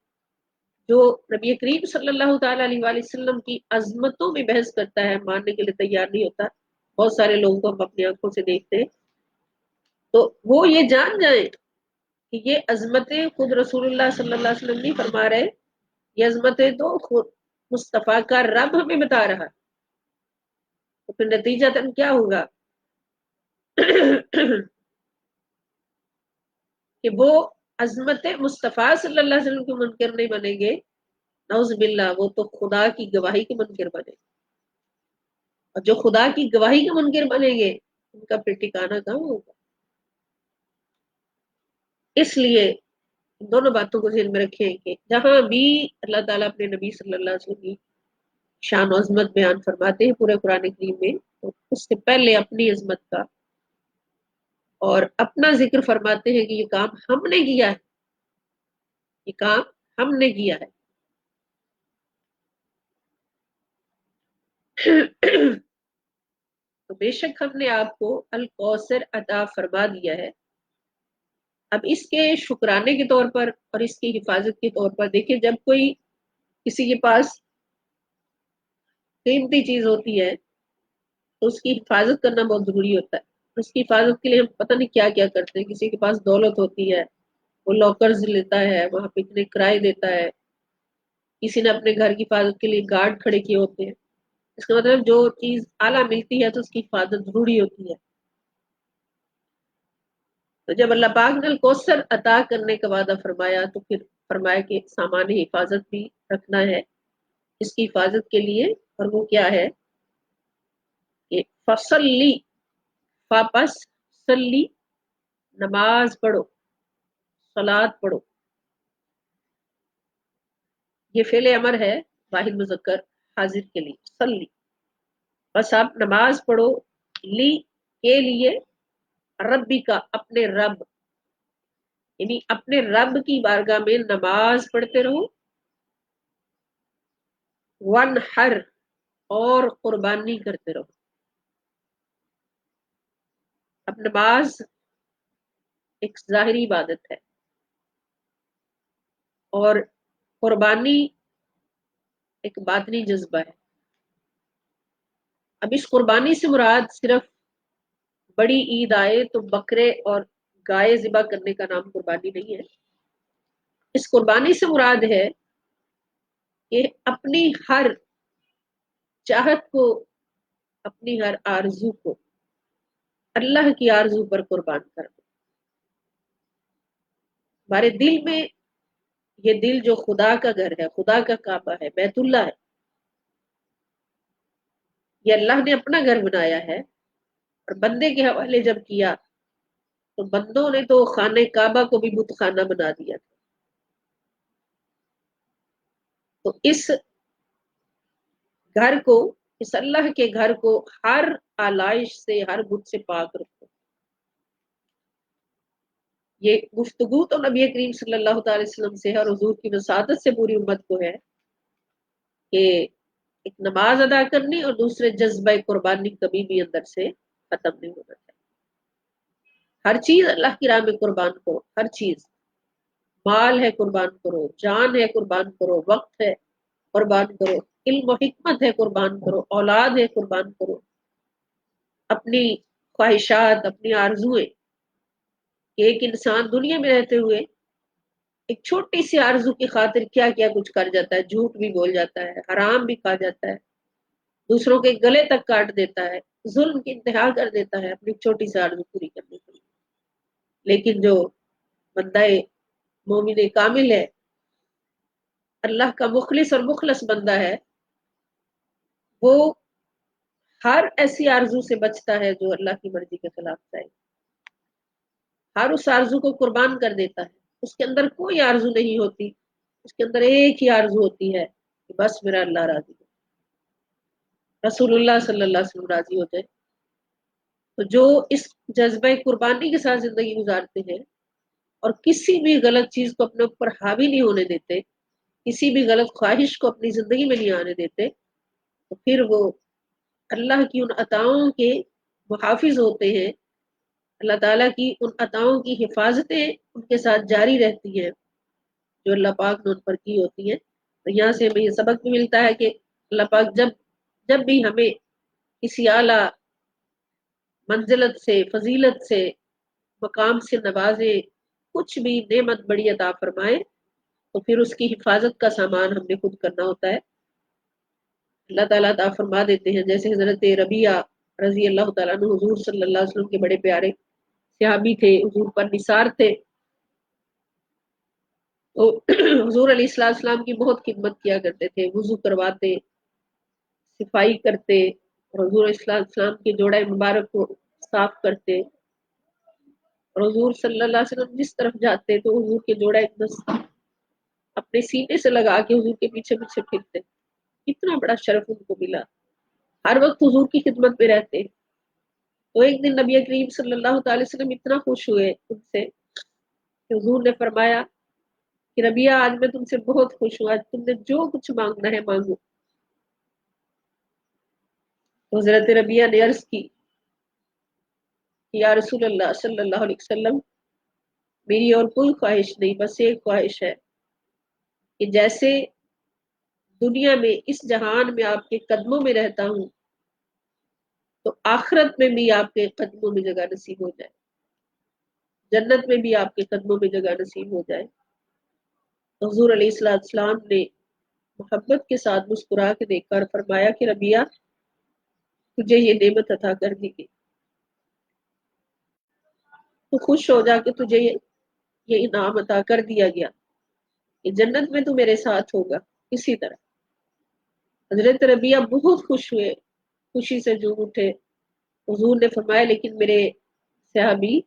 جو نبی کریم صلی اللہ تعالی علیہ وآلہ وسلم کی عظمتوں میں بحث کرتا ہے، ماننے کے لیے تیار نہیں ہوتا، بہت سارے لوگوں کو ہم اپنی آنکھوں سے دیکھتے ہیں، تو وہ یہ جان جائیں کہ یہ عظمتیں خود رسول اللہ صلی اللہ علیہ وسلم نہیں فرما رہے، یہ عظمتیں تو خود مصطفیٰ کا رب ہمیں بتا رہا، تو پھر نتیجہ تن کیا ہوگا کہ وہ عظمت مصطفیٰ صلی اللہ علیہ وسلم کے منکر نہیں بنیں گے، نعوذ باللہ، وہ تو خدا کی گواہی کے منکر بنے، اور جو خدا کی گواہی کے منکر بنیں گے ان کا پھر ٹھکانہ کہاں ہوگا۔ اس لیے ان دونوں باتوں کو ذہن میں رکھیں کہ جہاں بھی اللہ تعالیٰ اپنے نبی صلی اللہ علیہ وسلم کی شان و عظمت بیان فرماتے ہیں پورے قرآن کریم میں، تو اس سے پہلے اپنی عظمت کا اور اپنا ذکر فرماتے ہیں کہ یہ کام ہم نے کیا ہے، یہ کام ہم نے کیا ہے۔ تو بے شک ہم نے آپ کو الکوثر عطا فرما دیا ہے۔ اب اس کے شکرانے کے طور پر اور اس کی حفاظت کے طور پر دیکھیں، جب کوئی کسی کے پاس قیمتی چیز ہوتی ہے تو اس کی حفاظت کرنا بہت ضروری ہوتا ہے۔ اس کی حفاظت کے لیے ہم پتہ نہیں کیا کیا کرتے ہیں۔ کسی کے پاس دولت ہوتی ہے، وہ لاکرز لیتا ہے، وہاں پہ اتنے کرائے دیتا ہے، کسی نے اپنے گھر کی حفاظت کے لیے گارڈ کھڑے کیے ہوتے ہیں۔ اس کا مطلب جو چیز اعلیٰ ملتی ہے تو اس کی حفاظت ضروری ہوتی ہے۔ تو جب اللہ پاک نے الکوثر عطا کرنے کا وعدہ فرمایا تو پھر فرمایا کہ سامان حفاظت بھی رکھنا ہے اس کی حفاظت کے لیے، اور وہ کیا ہے کہ فصلی، فاپس سلی، نماز پڑھو، صلات پڑھو، یہ فعل امر ہے واحد مذکر حاضر کے لیے، سلی، بس آپ نماز پڑھو، لی کے لیے، ربی کا اپنے رب، یعنی اپنے رب کی بارگاہ میں نماز پڑھتے رہو، ون ہر، اور قربانی کرتے رہو۔ اب نماز ایک ظاہری عبادت ہے اور قربانی ایک باطنی جذبہ ہے۔ اب اس قربانی سے مراد صرف بڑی عید آئے تو بکرے اور گائے ذبح کرنے کا نام قربانی نہیں ہے۔ اس قربانی سے مراد ہے کہ اپنی ہر چاہت کو، اپنی ہر آرزو کو اللہ کی آرزو پر قربان کر دو۔ ہمارے دل میں، یہ دل جو خدا کا گھر ہے، خدا کا کعبہ ہے، بیت اللہ ہے، یہ اللہ نے اپنا گھر بنایا ہے، اور بندے کے حوالے جب کیا تو بندوں نے تو خانہ کعبہ کو بھی بت خانہ بنا دیا تھا. تو اس گھر کو، اس اللہ کے گھر کو ہر آلائش سے، ہر بت سے پاک رکھو. یہ گفتگو تو نبی کریم صلی اللہ تعالی وسلم سے ہے اور حضور کی وساطت سے پوری امت کو ہے کہ ایک نماز ادا کرنی اور دوسرے جذبہ قربانی کبھی بھی اندر سے ختم نہیں ہونا چاہیے. ہر چیز اللہ کی راہ میں قربان کرو، ہر چیز. مال ہے قربان کرو، جان ہے قربان کرو، وقت ہے قربان کرو، علم و حکمت ہے قربان کرو، اولاد ہے قربان کرو، اپنی خواہشات، اپنی آرزویں. ایک انسان دنیا میں رہتے ہوئے ایک چھوٹی سی آرزو کی خاطر کیا کیا کچھ کر جاتا ہے. جھوٹ بھی بول جاتا ہے، حرام بھی کھا جاتا ہے، دوسروں کے گلے تک کاٹ دیتا ہے، ظلم کی انتہا کر دیتا ہے اپنی چھوٹی سی آرزو پوری کرنے کے لیے. لیکن جو بندہ مومن کامل ہے، اللہ کا مخلص اور مخلص بندہ ہے، وہ ہر ایسی آرزو سے بچتا ہے جو اللہ کی مرضی کے خلاف جائے. ہر اس آرزو کو قربان کر دیتا ہے. اس کے اندر کوئی آرزو نہیں ہوتی، اس کے اندر ایک ہی آرزو ہوتی ہے کہ بس میرا اللہ راضی ہو، رسول اللہ صلی اللہ علیہ وسلم راضی ہوتے. تو جو اس جذبہ قربانی کے ساتھ زندگی گزارتے ہیں اور کسی بھی غلط چیز کو اپنے اوپر حاوی نہیں ہونے دیتے، کسی بھی غلط خواہش کو اپنی زندگی میں نہیں آنے دیتے، تو پھر وہ اللہ کی ان عطاؤں کے محافظ ہوتے ہیں. اللہ تعالیٰ کی ان عطاؤں کی حفاظتیں ان کے ساتھ جاری رہتی ہیں جو اللہ پاک نے ان پر کی ہوتی ہیں. تو یہاں سے ہمیں یہ سبق بھی ملتا ہے کہ اللہ پاک جب بھی ہمیں کسی اعلیٰ منزلت سے، فضیلت سے، مقام سے نوازے، کچھ بھی نعمت بڑی عطا فرمائے، تو پھر اس کی حفاظت کا سامان ہم نے خود کرنا ہوتا ہے. اللہ تعالیٰ عطا فرما دیتے ہیں. جیسے حضرت ربیعہ رضی اللہ تعالیٰ عنہ حضور صلی اللہ علیہ وسلم کے بڑے پیارے صحابی تھے، حضور پر نثار تھے. تو حضور علیہ السلام کی بہت خدمت کیا کرتے تھے، وضو کرواتے، صفائی کرتے، اور حضور علیہ السلام کے جوڑے مبارک کو صاف کرتے. اور حضور صلی اللہ علیہ وسلم جس طرف جاتے تو حضور کے جوڑا ایک دس اپنے سینے سے لگا کے حضور کے پیچھے پیچھے پھرتے. اتنا بڑا شرف ان کو ملا، ہر وقت حضور کی خدمت میں رہتے. تو ایک دن نبی کریم صلی اللہ تعالی وسلم اتنا خوش ہوئے ان سے کہ حضور نے فرمایا کہ ربیعہ آج میں تم سے بہت خوش ہوں، آج تم نے جو کچھ مانگنا ہے مانگو. تو حضرت ربیعہ نے عرض کی کہ یا رسول اللہ صلی اللہ علیہ وسلم، میری اور کوئی خواہش نہیں، بس ایک خواہش ہے کہ جیسے دنیا میں اس جہان میں آپ کے قدموں میں رہتا ہوں تو آخرت میں بھی آپ کے قدموں میں جگہ نصیب ہو جائے، جنت میں بھی آپ کے قدموں میں جگہ نصیب ہو جائے. حضور علیہ السلام نے محبت کے ساتھ مسکرا کے دیکھ کر فرمایا کہ ربیعہ تجھے یہ نعمت عطا کر دی گئی، تو خوش ہو جا کہ تجھے یہ انعام عطا کر دیا گیا کہ جنت میں تو میرے ساتھ ہوگا. اسی طرح حضرت ربیعہ بہت خوش ہوئے، خوشی سے جھوم اٹھے. حضور نے فرمایا لیکن میرے صحابی،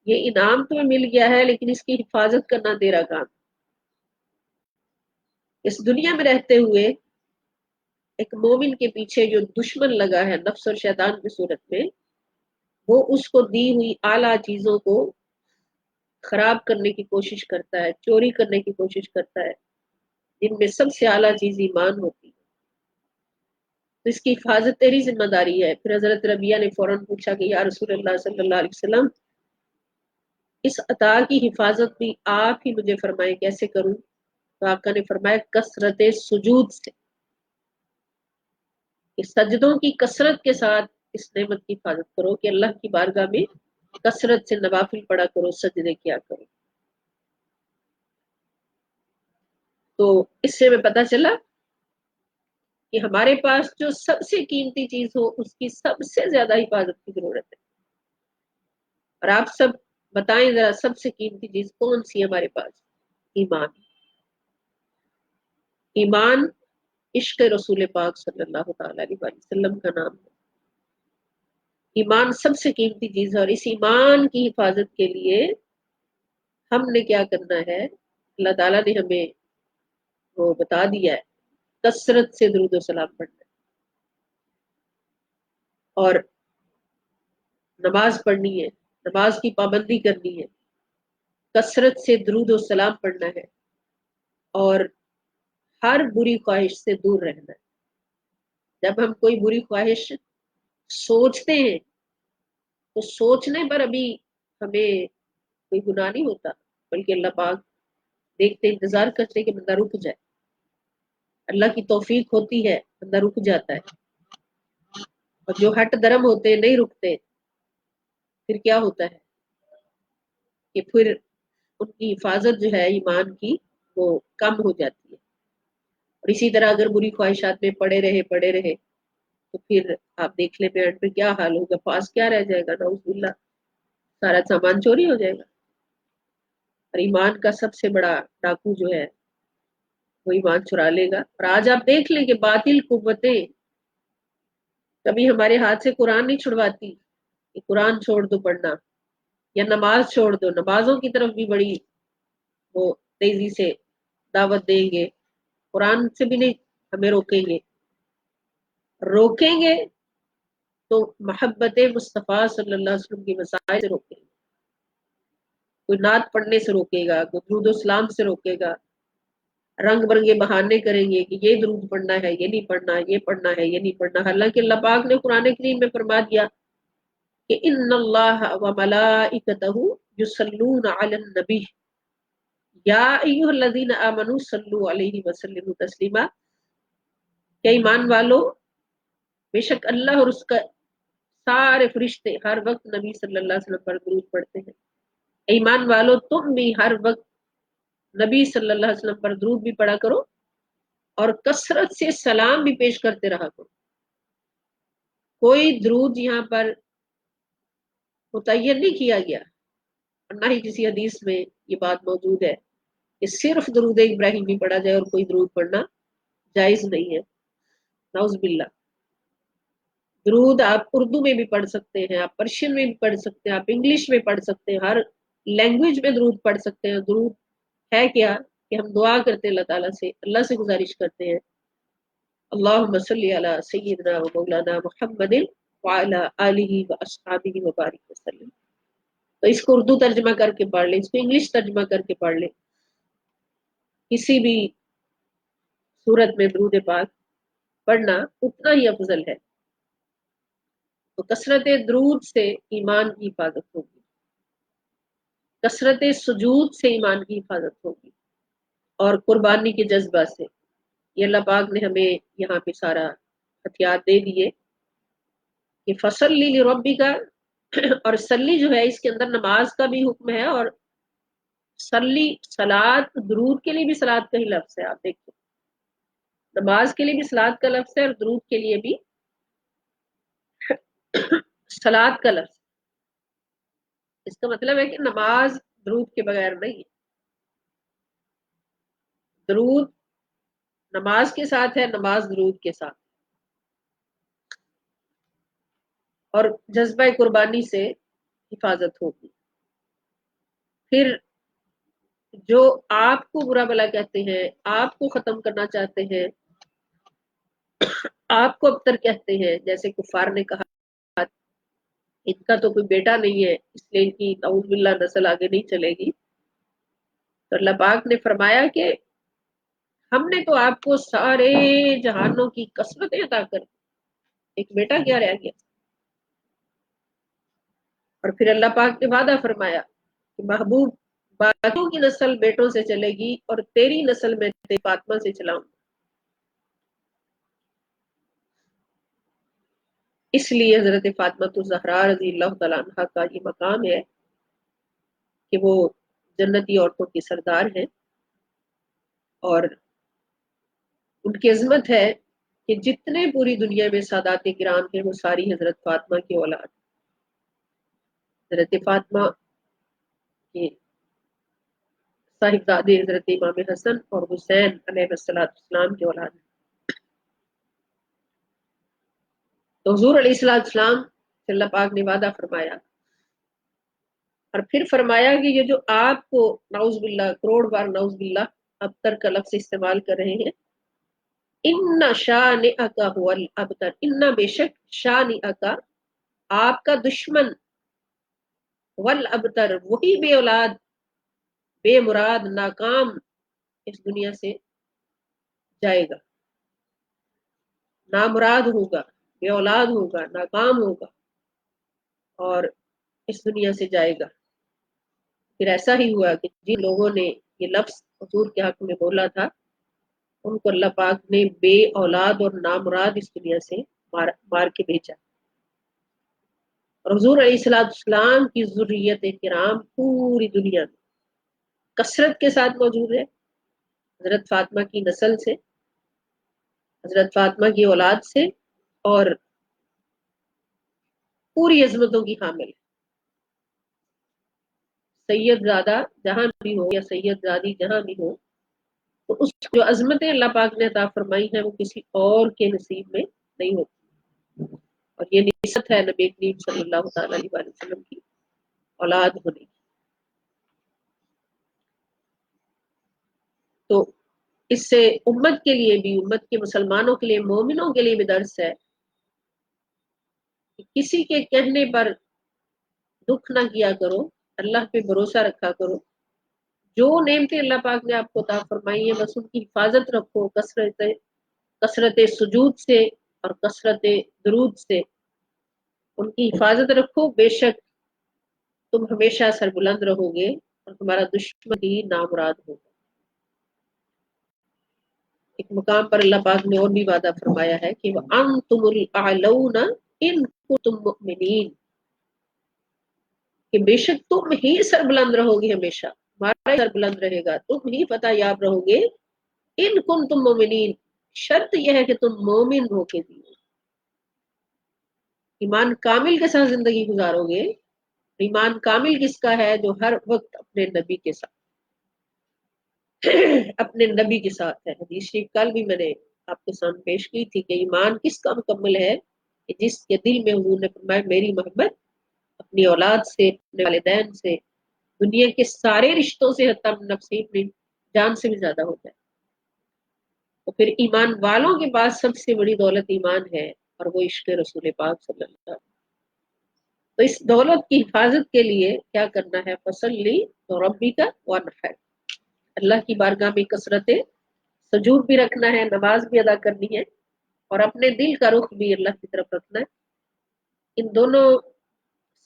یہ انعام تمہیں مل گیا ہے لیکن اس کی حفاظت کرنا تیرا کام. اس دنیا میں رہتے ہوئے ایک مومن کے پیچھے جو دشمن لگا ہے نفس اور شیطان کی صورت میں، وہ اس کو دی ہوئی اعلیٰ چیزوں کو خراب کرنے کی کوشش کرتا ہے، چوری کرنے کی کوشش کرتا ہے، جن میں سب سے اعلیٰ چیز ایمان ہوتی ہے. تو اس کی حفاظت تیری ذمہ داری ہے. پھر حضرت ربیعہ نے فوراً پوچھا کہ یا رسول اللہ صلی اللہ علیہ وسلم، اس عطا کی حفاظت بھی آپ ہی مجھے فرمائے کیسے کروں؟ تو آقا نے فرمایا کثرت سجود سے، کہ سجدوں کی کثرت کے ساتھ اس نعمت کی حفاظت کرو کہ اللہ کی بارگاہ میں کثرت سے نوافل پڑھا کرو، سجدے کیا کرو. تو اس سے ہمیں پتہ چلا کہ ہمارے پاس جو سب سے قیمتی چیز ہو اس کی سب سے زیادہ حفاظت کی ضرورت ہے. اور آپ سب بتائیں ذرا سب سے قیمتی چیز کون سی ہے ہمارے پاس؟ ایمان. ایمان عشق رسول پاک صلی اللہ تعالی علیہ وسلم کا نام ہے. ایمان سب سے قیمتی چیز ہے، اور اس ایمان کی حفاظت کے لیے ہم نے کیا کرنا ہے؟ اللہ تعالیٰ نے ہمیں وہ بتا دیا ہے، کثرت سے درود و سلام پڑھنا ہے، اور نماز پڑھنی ہے، نماز کی پابندی کرنی ہے، کثرت سے درود و سلام پڑھنا ہے، اور ہر بری خواہش سے دور رہنا ہے۔ جب ہم کوئی بری خواہش سوچتے ہیں تو سوچنے پر ابھی ہمیں کوئی گناہ نہیں ہوتا، بلکہ اللہ پاک دیکھتے انتظار کرتے کہ بندہ رک جائے، اللہ کی توفیق ہوتی ہے، بندہ رک جاتا ہے، اور جو ہٹ درم ہوتے نہیں رکتے پھر کیا ہوتا ہے کہ پھر ان کی حفاظت جو ہے ایمان کی وہ کم ہو جاتی ہے، اور اسی طرح اگر بری خواہشات میں پڑے رہے تو پھر آپ دیکھ لیں پیڑ پہ کیا حال ہوگا، پاس کیا رہ جائے گا، نعوذ باللہ سارا سامان چوری ہو جائے گا۔ اور ایمان کا سب سے بڑا ڈاکو جو ہے وہ ایمان چرا لے گا۔ اور آج آپ دیکھ لیں کہ باطل قوتیں کبھی ہمارے ہاتھ سے قرآن نہیں چھڑواتی کہ قرآن چھوڑ دو پڑھنا، یا نماز چھوڑ دو، نمازوں کی طرف بھی بڑی وہ تیزی سے دعوت دیں گے، قرآن سے بھی نہیں ہمیں روکیں گے تو محبت مصطفیٰ صلی اللہ علیہ وسلم کی مسائل سے روکیں گے، کوئی نعت پڑھنے سے روکے گا، کوئی درود و اسلام سے روکے گا، رنگ برنگے بہانے کریں گے کہ یہ درود پڑھنا ہے، یہ نہیں پڑھنا، یہ پڑھنا ہے، یہ نہیں پڑھنا، حالانکہ اللہ پاک نے قرآن کریم میں فرما دیا کہ ان اللہ و ملائکتہ یصلون علی النبی یا ایھا الذین آمنوا صلوا علیہ وسلموا تسلیما، کہ ایمان والو بے شک اللہ اور اس کا سارے فرشتے ہر وقت نبی صلی اللہ علیہ وسلم پر درود پڑھتے ہیں، ایمان والو تم بھی ہر وقت نبی صلی اللہ علیہ وسلم پر درود بھی پڑھا کرو، اور کثرت سے سلام بھی پیش کرتے رہا کرو۔ کوئی درود یہاں پر متعین نہیں کیا گیا، اور نہ ہی کسی حدیث میں یہ بات موجود ہے کہ صرف درود ابراہیمی پڑھا جائے اور کوئی درود پڑھنا جائز نہیں ہے، نعوذ باللہ۔ درود آپ اردو میں بھی پڑھ سکتے ہیں، آپ پرشین میں بھی پڑھ سکتے ہیں، آپ انگلش میں پڑھ سکتے ہیں، ہر لینگویج میں درود پڑھ سکتے ہیں۔ درود ہے کیا کہ ہم دعا کرتے ہیں اللہ سے گزارش کرتے ہیں اللہم صلی علی سیدنا و مولانا محمد وعلی آلہ و اصحابہ وبارک وسلم۔ تو اس کو اردو ترجمہ کر کے پڑھ لیں، اس کو انگلش ترجمہ کر کے پڑھ لیں، کسی بھی صورت میں درود پاک پڑھنا اتنا ہی افضل ہے۔ تو کثرت درود سے ایمان کی حفاظت ہوگی، کثرت سجود سے ایمان کی حفاظت ہوگی، اور قربانی کے جذبہ سے۔ یہ اللہ پاک نے ہمیں یہاں پہ سارا ہتھیار دے دیے کہ فصلی لربک کا، اور سلی جو ہے اس کے اندر نماز کا بھی حکم ہے، اور سلی صلات درود کے لیے بھی صلات کا ہی لفظ ہے، آپ دیکھیں نماز کے لیے بھی صلات کا لفظ ہے اور درود کے لیے بھی صلات کا لفظ۔ اس کا مطلب ہے کہ نماز درود کے بغیر نہیں ہے، درود نماز کے ساتھ ہے، نماز درود کے ساتھ، اور جذبہ قربانی سے حفاظت ہوگی۔ پھر جو آپ کو برا بلا کہتے ہیں، آپ کو ختم کرنا چاہتے ہیں، آپ کو ابتر کہتے ہیں، جیسے کفار نے کہا ان کا تو کوئی بیٹا نہیں ہے اس لیے ان کی نعوذ باللہ نسل آگے نہیں چلے گی، تو اللہ پاک نے فرمایا کہ ہم نے تو آپ کو سارے جہانوں کی کثرتیں عطا کر، ایک بیٹا کیا رہ گیا۔ اور پھر اللہ پاک نے وعدہ فرمایا کہ محبوب باقیوں کی نسل بیٹوں سے چلے گی اور تیری نسل میں فاطمہ سے چلاؤں، اس لیے حضرت فاطمہ الزہرا رضی اللہ تعالیٰ عنہا کا یہ مقام ہے کہ وہ جنتی عورتوں کی سردار ہیں، اور ان کی عظمت ہے کہ جتنے پوری دنیا میں سادات کرام ہیں وہ ساری حضرت فاطمہ کی اولاد، حضرت فاطمہ کے صاحبزادے حضرت امام حسن اور حسین علیہ السلام کی اولاد۔ تو حضور علیہ السلام پھر اللہ پاک نے وعدہ فرمایا اور پھر فرمایا کہ یہ جو آپ کو نعوذ باللہ کروڑ بار نعوذ باللہ ابتر کا لفظ استعمال کر رہے ہیں، ان شانئک هو الابتر، ان بے شک شانئک آپ کا دشمن، والابتر وہی بے اولاد بے مراد ناکام اس دنیا سے جائے گا، نامراد ہوگا، بے اولاد ہوگا، ناکام ہوگا اور اس دنیا سے جائے گا۔ پھر ایسا ہی ہوا کہ جن لوگوں نے یہ لفظ حضور کے حق میں بولا تھا ان کو اللہ پاک نے بے اولاد اور نامراد اس دنیا سے مار کے بھیجا۔ اور حضور علیہ السلام کی ذریت کرام پوری دنیا میں کثرت کے ساتھ موجود ہے، حضرت فاطمہ کی نسل سے، حضرت فاطمہ کی اولاد سے، اور پوری عظمتوں کی حامل ہے۔ سید زادہ جہاں بھی ہو یا سید زادی جہاں بھی ہو، تو اس جو عظمتیں اللہ پاک نے عطا فرمائی ہیں وہ کسی اور کے نصیب میں نہیں ہوتی، اور یہ نعمت ہے نبی کریم صلی اللہ تعالی علیہ وآلہ وسلم کی اولاد ہونے کی۔ تو اس سے امت کے لیے بھی، امت کے مسلمانوں کے لیے، مومنوں کے لیے بھی درس ہے کہ کسی کے کہنے پر دکھ نہ کیا کرو، اللہ پہ بھروسہ رکھا کرو۔ جو نعمتیں اللہ پاک نے آپ کو عطا فرمائی ہیں بس ان کی حفاظت رکھو، کثرت سجود سے اور کثرت درود سے ان کی حفاظت رکھو، بے شک تم ہمیشہ سربلند رہو گے اور تمہارا دشمن ہی نامراد ہوگا۔ ایک مقام پر اللہ پاک نے اور بھی وعدہ فرمایا ہے کہ وَأَنْتُمُ الْأَعْلَوْنَ إِن كُنتُم مُؤْمِنِينَ، کہ بے شک تم ہی سربلند رہو گے، ہمیشہ تمہارا سربلند رہے گا، تم ہی فتح یاب رہو گے، ان کنتم مومنین، شرط یہ ہے کہ تم مومن ہو کے دیو، ایمان کامل کے ساتھ زندگی گزارو گے۔ ایمان کامل کس کا ہے؟ جو ہر وقت اپنے نبی کے ساتھ اپنے نبی کے ساتھ ہے۔ حدیث شریف کل بھی میں نے آپ کے سامنے پیش کی تھی کہ ایمان کس کا مکمل ہے؟ کہ جس کے دل میں حضور نے فرمایا میری محبت اپنی اولاد سے، اپنے والدین سے، دنیا کے سارے رشتوں سے، حتی نفسی اپنی جان سے بھی زیادہ ہوتا ہے۔ تو پھر ایمان والوں کے پاس سب سے بڑی دولت ایمان ہے، اور وہ عشق رسول پاک صلی اللہ علیہ وسلم۔ تو اس دولت کی حفاظت کے لیے کیا کرنا ہے؟ فصلی ربک وانحر، اللہ کی بارگاہ میں کثرت سجود بھی رکھنا ہے، نماز بھی ادا کرنی ہے، اور اپنے دل کا رخ بھی اللہ کی طرف رکھنا ہے۔ ان دونوں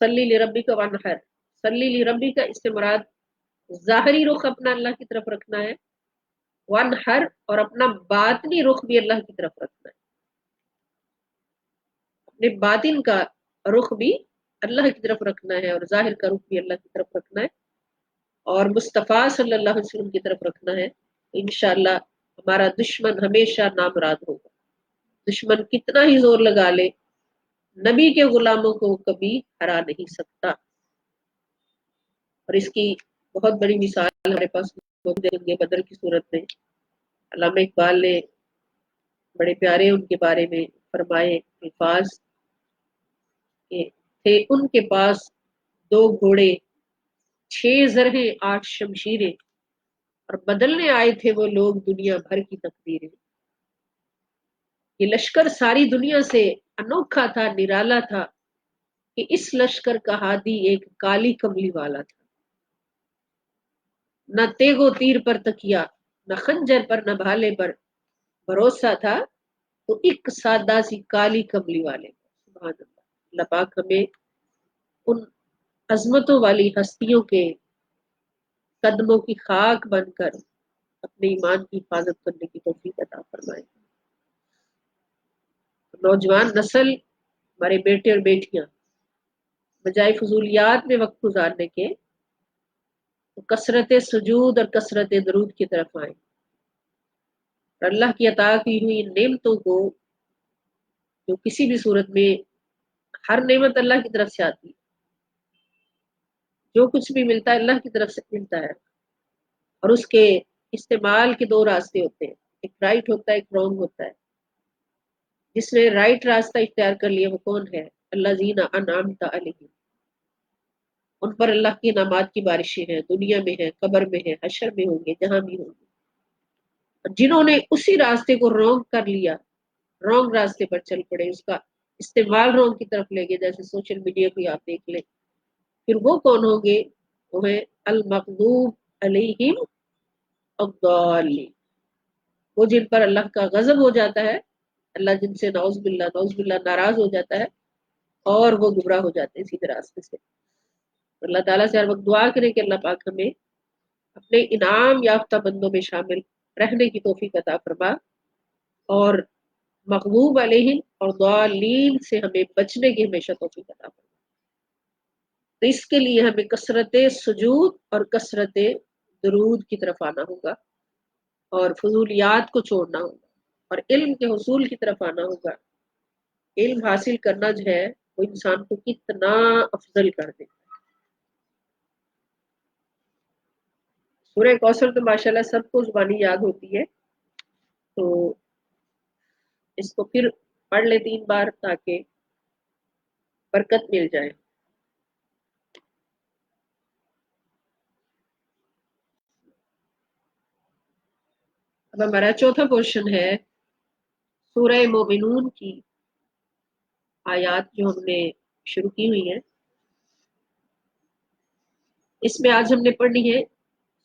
صلی لربک وانحر، صلی لربک اس سے مراد ظاہری رخ اپنا اللہ کی طرف رکھنا ہے، وانحر اور اپنا باطنی رخ بھی اللہ کی طرف رکھنا ہے، اپنے باطن کا رخ بھی اللہ کی طرف رکھنا ہے اور ظاہر کا رخ بھی اللہ کی طرف رکھنا ہے، اور مصطفیٰ صلی اللہ علیہ وسلم کی طرف رکھنا ہے۔ انشاءاللہ ہمارا دشمن ہمیشہ نامراد ہوگا۔ دشمن کتنا ہی زور لگا لے، نبی کے غلاموں کو کبھی ہرا نہیں سکتا۔ اور اس کی بہت بڑی مثال ہمارے پاس جنگ بدر کی صورت میں علامہ اقبال نے بڑے پیارے ان کے بارے میں فرمائے الفاظ کہ تھے ان کے پاس 2 گھوڑے، 6 زرہیں، 8 شمشیریں، اور بدلنے آئے تھے وہ لوگ دنیا بھر کی تقدیریں۔ یہ لشکر ساری دنیا سے انوکھا تھا، نرالا تھا، کہ اس لشکر کا ہادی ایک کالی کملی والا تھا۔ نہ تیغ و تیر پر تکیا، نہ خنجر پر، نہ بھالے پر بھروسہ تھا، تو ایک سادہ سی کالی کملی والے پر۔ سبحان اللہ، اللہ پاک ہمیں ان عظمتوں والی ہستیوں کے قدموں کی خاک بن کر اپنے ایمان کی حفاظت کرنے کی توفیق عطا فرمائے۔ نوجوان نسل، ہمارے بیٹے اور بیٹیاں، بجائے فضولیات میں وقت گزارنے کے تو کثرت سجود اور کثرت درود کی طرف آئیں، اور اللہ کی عطا کی ہوئی نعمتوں کو، جو کسی بھی صورت میں ہر نعمت اللہ کی طرف سے آتی ہے، جو کچھ بھی ملتا ہے اللہ کی طرف سے ملتا ہے، اور اس کے استعمال کے 2 راستے ہوتے ہیں، ایک رائٹ ہوتا ہے، ایک رانگ ہوتا ہے۔ جس نے رائٹ راستہ اختیار کر لیا وہ کون ہے؟ الذین انعمت علیہم، ان پر اللہ کی انعامات کی بارشیں ہیں، دنیا میں ہیں، قبر میں ہیں، حشر میں ہوں گے، جہاں بھی ہوں گے۔ جنہوں نے اسی راستے کو رونگ کر لیا، رونگ راستے پر چل پڑے، اس کا استعمال رونگ کی طرف لے گئے، جیسے سوشل میڈیا کو آپ دیکھ لیں، پھر وہ کون ہوں گے؟ وہ ہے المغضوب علیہم الضالین، وہ جن پر اللہ کا غضب ہو جاتا ہے، اللہ جن سے نعوذ باللہ ناراض ہو جاتا ہے، اور وہ گمراہ ہو جاتے ہیں سیدھے راستے سے۔ اللہ تعالیٰ سے ہر وقت دعا کریں کہ اللہ پاک ہمیں اپنے انعام یافتہ بندوں میں شامل رہنے کی توفیق عطا فرما، اور مغضوب علیہم اور ضالین سے ہمیں بچنے کی ہمیشہ توفیق عطا فرما۔ تو اس کے لیے ہمیں کثرت سجود اور کثرت درود کی طرف آنا ہوگا، اور فضولیات کو چھوڑنا ہوگا، اور علم کے حصول کی طرف آنا ہوگا۔ علم حاصل کرنا جو ہے وہ انسان کو کتنا افضل کر دے۔ سورہ کوثر تو ماشاءاللہ سب کو زبانی یاد ہوتی ہے، تو اس کو پھر پڑھ لے 3 بار تاکہ برکت مل جائے۔ اب ہمارا چوتھا پورشن ہے سورہ مومنون کی آیات جو ہم نے شروع کی ہوئی ہیں۔ اس میں آج ہم نے پڑھنی ہے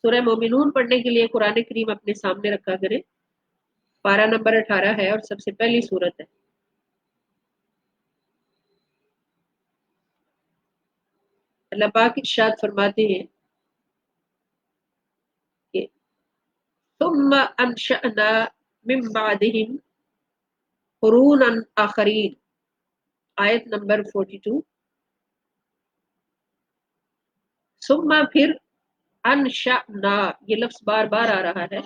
سورہ مومنون۔ پڑھنے کے لیے قرآن کریم اپنے سامنے رکھا کریں، پارہ نمبر 18 ہے اور سب سے پہلی سورت ہے۔ اللہ پاک ارشاد فرماتے ہیں کہ ثم انشأنا من بعدهم قرونا آخرین، آیت نمبر 42۔ ثم پھر انشأنا، یہ لفظ بار بار آ رہا ہے۔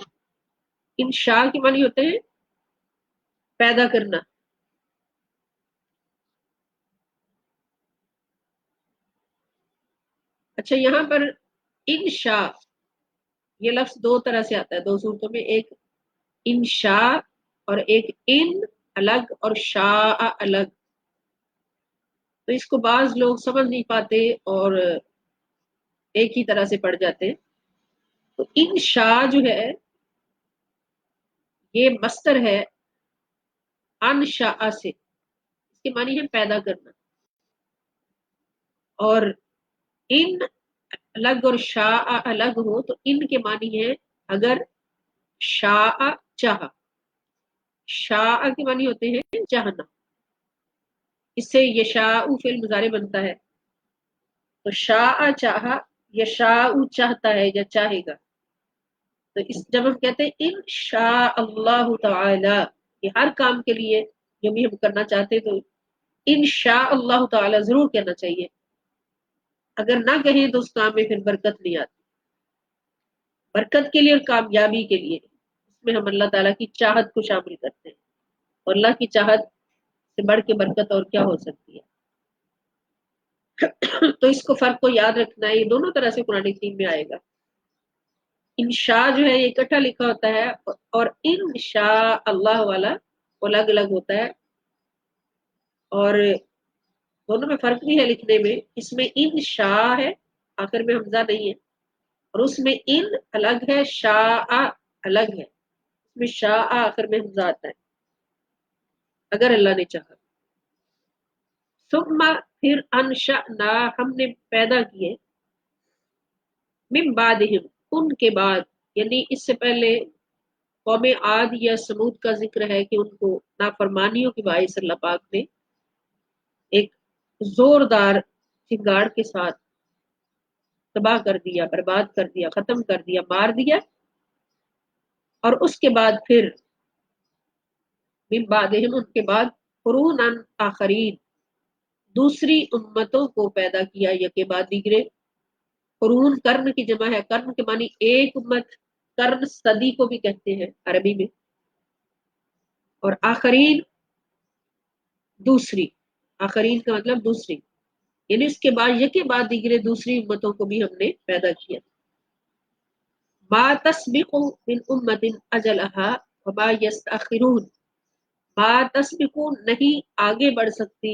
انشاء کے معنی ہوتے ہیں پیدا کرنا۔ اچھا، یہاں پر انشاء یہ لفظ 2 طرح سے آتا ہے، 2 صورتوں میں، ایک انشاء اور ایک ان الگ اور شاء الگ۔ تو اس کو بعض لوگ سمجھ نہیں پاتے اور ایک ہی طرح سے پڑھ جاتے ہیں۔ تو انشاء جو ہے یہ مصدر ہے انشاء سے، اس کے معنی ہے پیدا کرنا، اور ان الگ اور شاء الگ ہو تو ان کے معنی ہے اگر شاء چاہا، شاء کے معنی ہوتے ہیں چاہنا، اس سے یشاء فعل مضارع بنتا ہے، تو شاء چاہا، یشاء چاہتا ہے یا چاہے گا۔ تو اس جب ہم کہتے ہیں ان شاء اللہ تعالی، یہ ہر کام کے لیے جو بھی ہم کرنا چاہتے تو ان شاء اللہ تعالی ضرور کہنا چاہیے، اگر نہ کہیں تو اس کام میں پھر برکت نہیں آتی۔ برکت کے لیے اور کامیابی کے لیے اس میں ہم اللہ تعالیٰ کی چاہت کو شامل کرتے ہیں، اور اللہ کی چاہت سے بڑھ کے برکت اور کیا ہو سکتی ہے۔ تو اس کو فرق کو یاد رکھنا ہے، یہ دونوں طرح سے قرآن کریم میں آئے گا۔ انشاء جو ہے یہ اکٹھا لکھا ہوتا ہے، اور انشاء اللہ والا وہ الگ الگ ہوتا ہے، اور دونوں میں فرق بھی ہے لکھنے میں۔ اس میں انشاء ہے، آخر میں حمزہ نہیں ہے، اور اس میں ان الگ ہے، شاء الگ ہے، اس میں شاء آخر میں حمزہ آتا ہے اگر اللہ نے چاہا۔ ثم پھر انشأنا ہم نے پیدا کیے، من بعدہم ان کے بعد، یعنی اس سے پہلے قوم عاد یا سمود کا ذکر ہے کہ ان کو نافرمانیوں کی باعث اللہ پاک نے ایک زوردار چنگاڑ کے ساتھ تباہ کر دیا، برباد کر دیا، ختم کر دیا، مار دیا، اور اس کے بعد پھر من بعدہم ان کے بعد قرون آخرین دوسری امتوں کو پیدا کیا، یکے بعد دیگرے۔ قرون قرن کی جمع ہے، قرن کے معنی ایک امت، قرن صدی کو بھی کہتے ہیں عربی میں، اور آخرین دوسری، آخرین کا مطلب دوسری، یعنی اس کے بعد یکے بعد دیگرے دوسری امتوں کو بھی ہم نے پیدا کیا۔ ما تسبق من امت اجلها وما يستأخرون، ما تسبق نہیں آگے بڑھ سکتی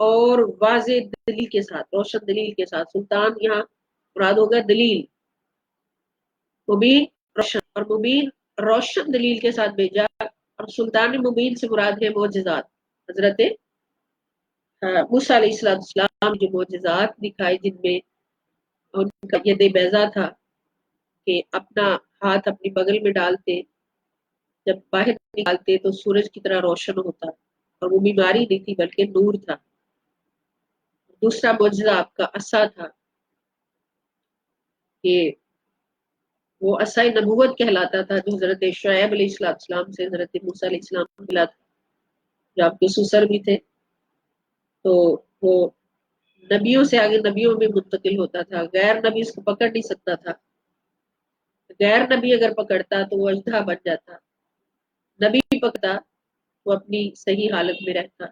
اور واضح دلیل کے ساتھ، روشن دلیل کے ساتھ. سلطان یہاں مراد ہوگا دلیل، مبین روشن، اور مبین روشن دلیل کے ساتھ بھیجا. اور سلطان مبین سے مراد ہے معجزات. حضرت موسیٰ علیہ السلام جو معجزات دکھائے، جن میں ان کا ید بیضا تھا کہ اپنا ہاتھ اپنی بغل میں ڈالتے، جب باہر نکالتے تو سورج کی طرح روشن ہوتا، اور وہ بیماری نہیں تھی بلکہ نور تھا. دوسرا معجزہ آپ کا عصا تھا کہ وہ عصا نبوت کہلاتا تھا، جو حضرت شعیب علیہ السلام سے حضرت موسیٰ علیہ السلام کو ملا تھا، جو آپ کے سسر بھی تھے. تو وہ نبیوں سے آگے نبیوں میں منتقل ہوتا تھا. غیر نبی اس کو پکڑ نہیں سکتا تھا. غیر نبی اگر پکڑتا تو وہ اژدہا بن جاتا، نبی پکڑتا وہ اپنی صحیح حالت میں رہتا.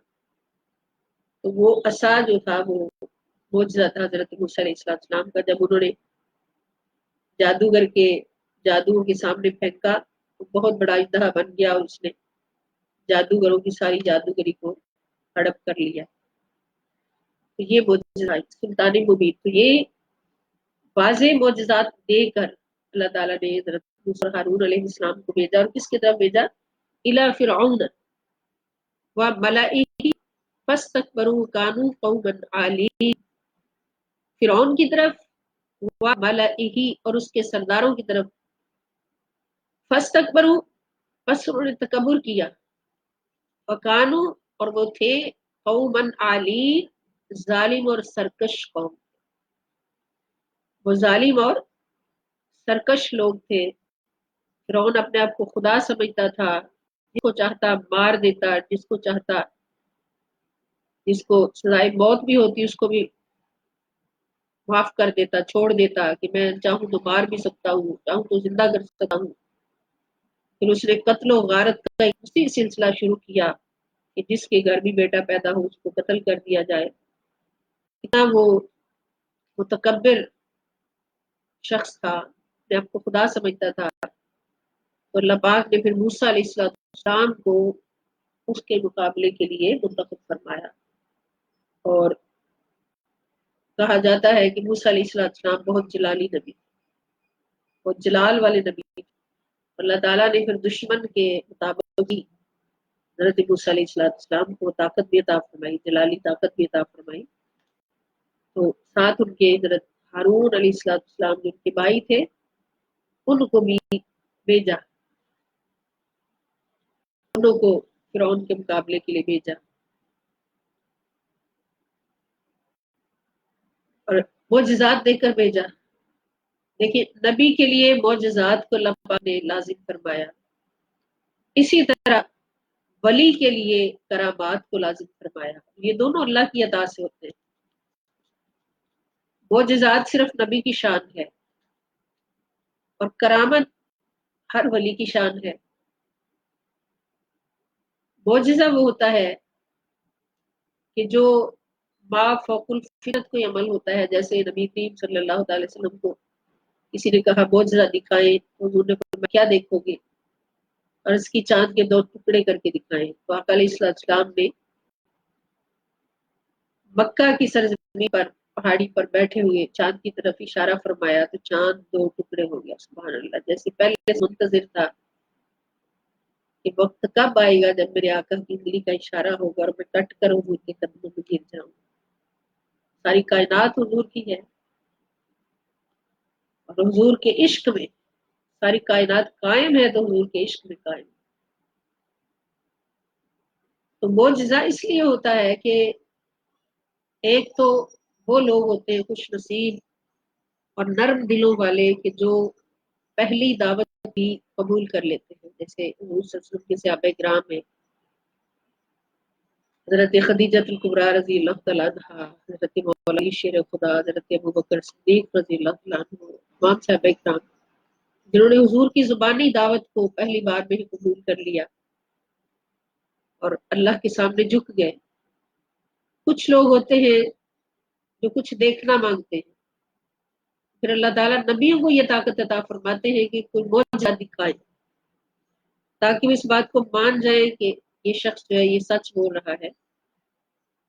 تو وہ عصا جو تھا وہ معجزہ تھا حضرت موسیٰ علیہ السلام کا. جب انہوں نے جادوگر کے جادو کے سامنے پھینکا تو بہت بڑا اژدہا بن گیا، اور اس نے جادوگروں کی ساری جادوگری کو ہڑپ کر لیا. تو یہ معجزہ سلطان مبین. تو یہ واضح معجزات دے کر اللہ تعالیٰ نے حضرت موسیٰ ہارون علیہ السلام کو بھیجا. اور کس کی طرف بھیجا؟ الی فرعون وملئہ فاستکبروا کانوا قوما عالین. فرعون کی طرف، وملئہ اور اس کے سرداروں کی طرف. فاستکبروا پس انہوں نے تکبر کیا، وکانوا اور وہ تھے قوما عالین ظالم اور سرکش قوم. وہ ظالم اور سرکش لوگ تھے. فرعون اپنے آپ کو خدا سمجھتا تھا، جس کو چاہتا مار دیتا، جس کو چاہتا، جس کو سزائے موت بھی ہوتی اس کو بھی معاف کر دیتا، چھوڑ دیتا کہ میں چاہوں تو مار بھی سکتا ہوں، چاہوں تو زندہ کر سکتا ہوں. پھر اس نے قتل و غارت کا اسی سلسلہ شروع کیا کہ جس کے گھر بھی بیٹا پیدا ہو اس کو قتل کر دیا جائے. اتنا وہ متکبر شخص تھا، اپنے آپ کو خدا سمجھتا تھا. تو اللہ پاک نے پھر موسیٰ علیہ السلام کو اس کے مقابلے کے لیے منتخب فرمایا. اور کہا جاتا ہے کہ موسیٰ علیہ السلام بہت جلالی نبی، بہت جلال والے نبی. اللہ تعالیٰ نے پھر دشمن کے مطابق بھی حضرت موسیٰ علیہ السلام کو طاقت بھی عطا فرمائی، جلالی طاقت بھی عطا فرمائی. تو ساتھ ان کے حضرت ہارون علیہ السلام جو ان کے بھائی تھے ان کو بھی بھیجا، انہوں کو فرعون کے مقابلے کے لیے بھیجا. اور معجزات دے کر بھیجا. دیکھیں نبی کے لیے معجزات کو اللہ پاک نے لازم فرمایا، اسی طرح ولی کے لیے کرامات کو لازم فرمایا. یہ دونوں اللہ کی عطا سے ہوتے ہیں. معجزات صرف نبی کی شان ہے، اور کرامت ہر ولی کی شان ہے. معجزہ وہ ہوتا ہے کہ جو ما فوق الفطرت کوئی عمل ہوتا ہے. جیسے نبی کریم صلی اللہ تعالی وسلم کو کسی نے کہا معجزہ دکھائیں، حضور نے فرمایا کیا دیکھو گے؟ اور اس کی چاند کے 2 ٹکڑے کر کے دکھائیں. تو آقا علیہ السلام نے مکہ کی سرزمین پر پہاڑی پر بیٹھے ہوئے چاند کی طرف اشارہ فرمایا تو چاند 2 ٹکڑے ہو گیا. سبحان اللہ. جیسے پہلے منتظر تھا کہ وقت کب آئے گا جب میرے آقا کی انگلی کا اشارہ ہوگا اور میں کٹ کر حضور کے قدموں میں گر جاؤں. ساری کائنات حضور کی ہے، اور حضور کے عشق میں ساری کائنات قائم ہے، تو حضور کے عشق میں قائم. تو معجزہ اس لیے ہوتا ہے کہ ایک تو وہ لوگ ہوتے ہیں خوش نصیب اور نرم دلوں والے کہ جو پہلی دعوت بھی قبول کر لیتے ہیں. جیسے حضور صلی اللہ علیہ وسلم کے صحابہ کرام میں حضرت خدیجہ الکبریٰ رضی اللہ تعالیٰ عنہا، حضرت مولا شیر خدا حضرت ابوبکر صدیق رضی اللہ تعالیٰ عنہ، تمام صحابہ کرام جنہوں نے حضور کی زبانی دعوت کو پہلی بار میں ہی قبول کر لیا اور اللہ کے سامنے جھک گئے. کچھ لوگ ہوتے ہیں جو کچھ دیکھنا مانگتے ہیں، پھر اللہ تعالیٰ نبیوں کو یہ طاقت عطا فرماتے ہیں کہ کوئی معجزہ دکھائے تاکہ وہ اس بات کو مان جائیں کہ یہ شخص جو ہے یہ سچ بول رہا ہے.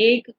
1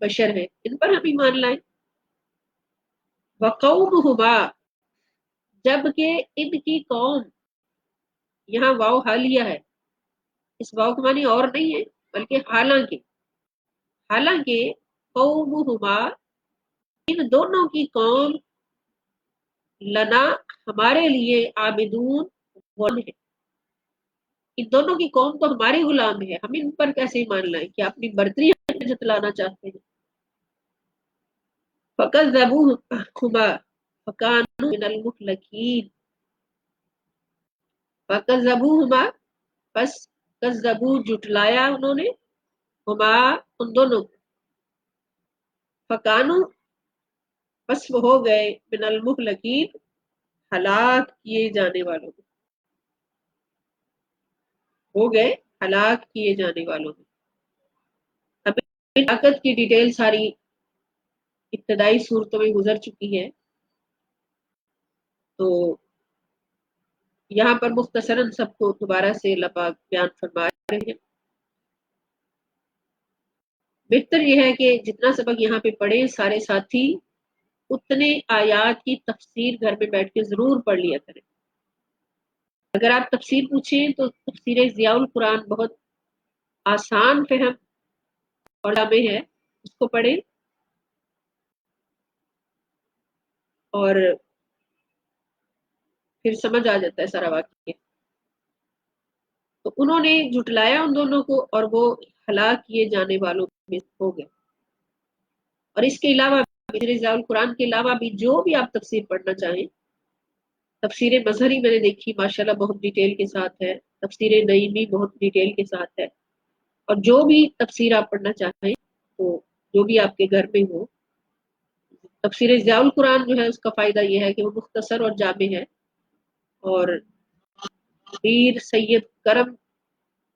بشر ہیں، ان پر ہم ایمان لائیں۔ وقومہما، جبکہ ان کی قوم، یہاں واو حالیہ ہے، اس واو کے معنی اور نہیں ہے بلکہ حالانکہ قومہما، ان دونوں کی قوم، لنا، ہمارے لیے، عابدون، غلام ہے، ان دونوں کی قوم تو ہمارے غلام ہے، ہم ان پر کیسے ایمان لائیں؟ کیا اپنی برتری جتلانا چاہتے ہیں؟ فَكَذَّبُوهُمَا فَكَانُوا مِنَ الْمُهْلَكِينَ، فَكَذَّبُوهُمَا، پس کذبو، جھٹلایا انہوں نے، ہما، ان دونوں کو، فَكَانُوا، پس وہ ہو گئے، من المہلکین، ہلاک کیے جانے والوں میں، ہو گئے ہلاک کیے جانے والوں میں۔ اب ہلاکت کی ڈیٹیل ساری ابتدائی صورتوں میں گزر چکی ہے، تو یہاں پر مختصراً سب کو دوبارہ سے اللہ پاک بیان فرما رہے ہیں۔ بہتر یہ ہے کہ جتنا سبق یہاں پہ پڑھیں سارے ساتھی اتنے آیات کی تفسیر گھر میں بیٹھ کے ضرور پڑھ لیا کریں۔ اگر آپ تفسیر پوچھیں تو تفسیر ضیاء القرآن بہت آسان فہم اور جامع ہے، اس کو پڑھیں اور پھر سمجھ آ جاتا ہے سارا واقعہ۔ تو انہوں نے جھٹلایا ان دونوں کو اور وہ ہلاک کیے جانے والوں میں ہو گئے۔ اور اس کے علاوہ ضیاء القرآن کے علاوہ بھی جو بھی آپ تفسیر پڑھنا چاہیں، تفسیر مظہری میں نے دیکھی ماشاءاللہ بہت ڈیٹیل کے ساتھ ہے، تفسیر نعیمی بہت ڈیٹیل کے ساتھ ہے، اور جو بھی تفسیر آپ پڑھنا چاہیں تو جو بھی آپ کے گھر میں ہو، تفسیر ضیاء القرآن جو ہے اس کا فائدہ یہ ہے کہ وہ مختصر اور جامع ہے، اور پیر سید کرم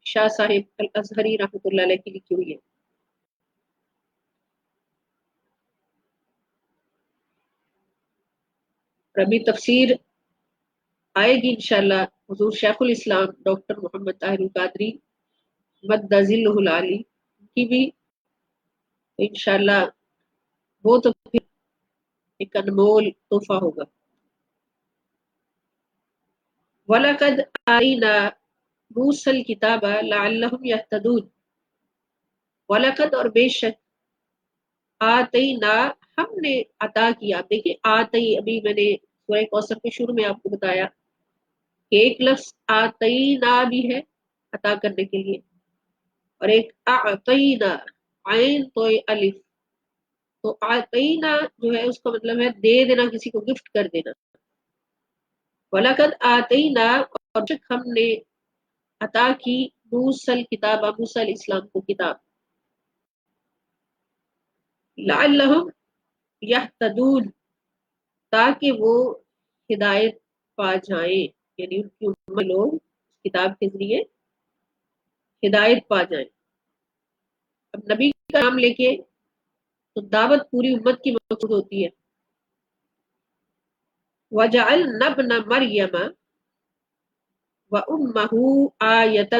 شاہ صاحب الازہری رحمۃ اللہ علیہ کی لکھی ہوئی ہے۔ ربی تفسیر آئے گی انشاءاللہ حضور شیخ الاسلام ڈاکٹر محمد طاہر القادری مد ظلہ العالی کی بھی انشاءاللہ، وہ تو پھر ایک انمول تحفہ ہوگا۔ وَلَقَدْ آتَيْنَا مُوسَى الْكِتَابَ لَعَلَّهُمْ يَهْتَدُونَ، وَلَقَدْ، اور بے شک، آتَيْنَا، ہم نے عطا کیا۔ دیکھیں آتی، ابھی میں نے سورہ کوثر کے شروع میں آپ کو بتایا کہ ایک لفظ آتینا بھی ہے عطا کرنے کے لیے، اور ایک اعطینا، عین تو الف، تو آتینا جو ہے اس کا مطلب ہے دے دینا، کسی کو گفٹ کر دینا۔ وَلَقَدْ آتَيْنَا، اور ہم نے عطا کی، موسیٰ الکتاب، موسیٰ علیہ السلام کو کتاب، لعلہم یہتدون، تاکہ وہ ہدایت پا جائیں، یعنی ان کی امت لوگ کتاب کے ذریعے ہدایت پا جائیں۔ اب نبی کا نام لے کے تو دعوت پوری امت کی مقصود ہوتی ہے۔ وَجَعَلْنَا ابْنَ مَرْيَمَ وَأُمَّهُ آیَةً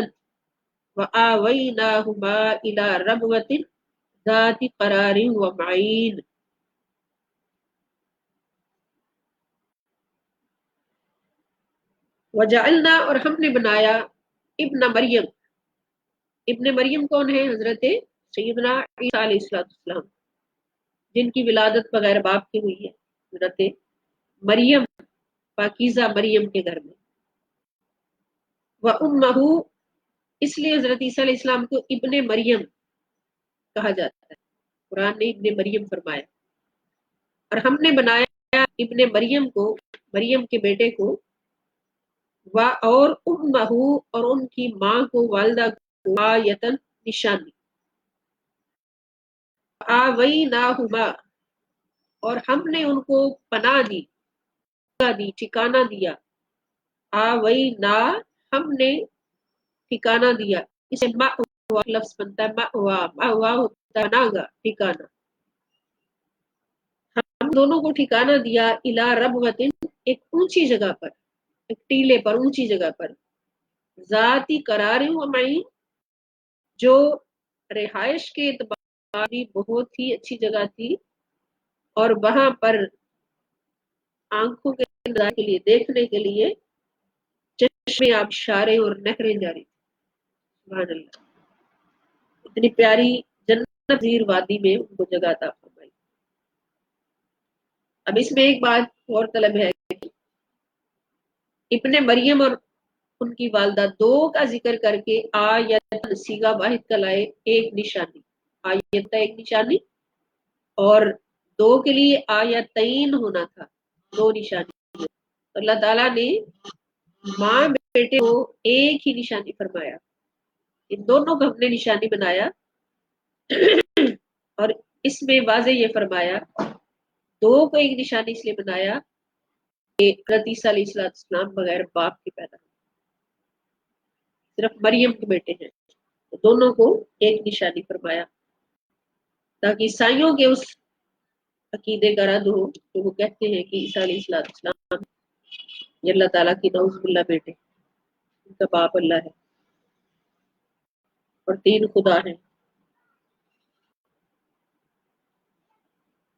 وَآوَيْنَاهُمَا إِلَى رَبْوَةٍ ذَاتِ قَرَارٍ وَمَعِينٍ۔ وَجَعَلْنَا، اور ہم نے بنایا، ابن مریم، ابن مریم کون ہے؟ حضرت سیدنا عیسیٰ علیہ السلام، جن کی ولادت بغیر باپ کی ہوئی ہے، حضرت مریم، پاکیزہ مریم کے گھر میں۔ وَأُمَّهُ، اس لیے حضرت عیسیٰ علیہ السلام کو ابن مریم کہا جاتا ہے، قرآن نے ابن مریم فرمایا۔ اور ہم نے بنایا ابن مریم کو، مریم کے بیٹے کو، اور امہو، اور ان کی ماں کو، والدہ کو، آیتن، نشانی، آویناہما، اور ہم نے ان کو پناہ دی، ٹھکانہ دیا، آوینا، ہم نے ٹھکانہ دیا، اسے مأوا لفظ بنتا ہے، مأوا، مأوا ہوتا ہے پناہ گاہ، ٹھکانہ، ہم دونوں کو ٹھکانہ دیا، الی ربوۃ، ایک اونچی جگہ پر، ایک ٹیلے پر، اونچی جگہ پر، ذاتی قرار و معین، جو رہائش کے اعتبار بھی بہت ہی اچھی جگہ تھی، اور وہاں پر آنکھوں کے لیے دیکھنے کے لیے چشمے آبشاریں اور نہریں جاری، سبحان اللہ، اتنی پیاری جنت زیر وادی میں ان کو جگہ عطا فرمائی۔ اب اس میں ایک بات اور طلب ہے، ابن مریم اور ان کی والدہ دو کا ذکر کر کے آیت سیغہ واحد کا لائے، ایک نشانی، آیت ایک نشانی، اور دو کے لیے آیتین ہونا تھا، دو نشانی۔ اللہ تعالیٰ نے ماں بیٹے کو ایک ہی نشانی فرمایا، ان دونوں کو ہم نے نشانی بنایا، اور اس میں واضح یہ فرمایا دو کو ایک نشانی اس لیے بنایا کہ حضرت عیسیٰ علیہ السلام بغیر باپ کے پیدا ہوئے، صرف مریم کے بیٹے ہیں، تو دونوں کو ایک نشانی فرمایا تاکہ عیسائیوں کے اس عقیدے کا رد ہو تو وہ کہتے ہیں کہ عیسیٰ علیہ السلام یہ اللہ تعالیٰ کی نعوذ باللہ بیٹے، ان کا باپ اللہ ہے اور تین خدا ہیں،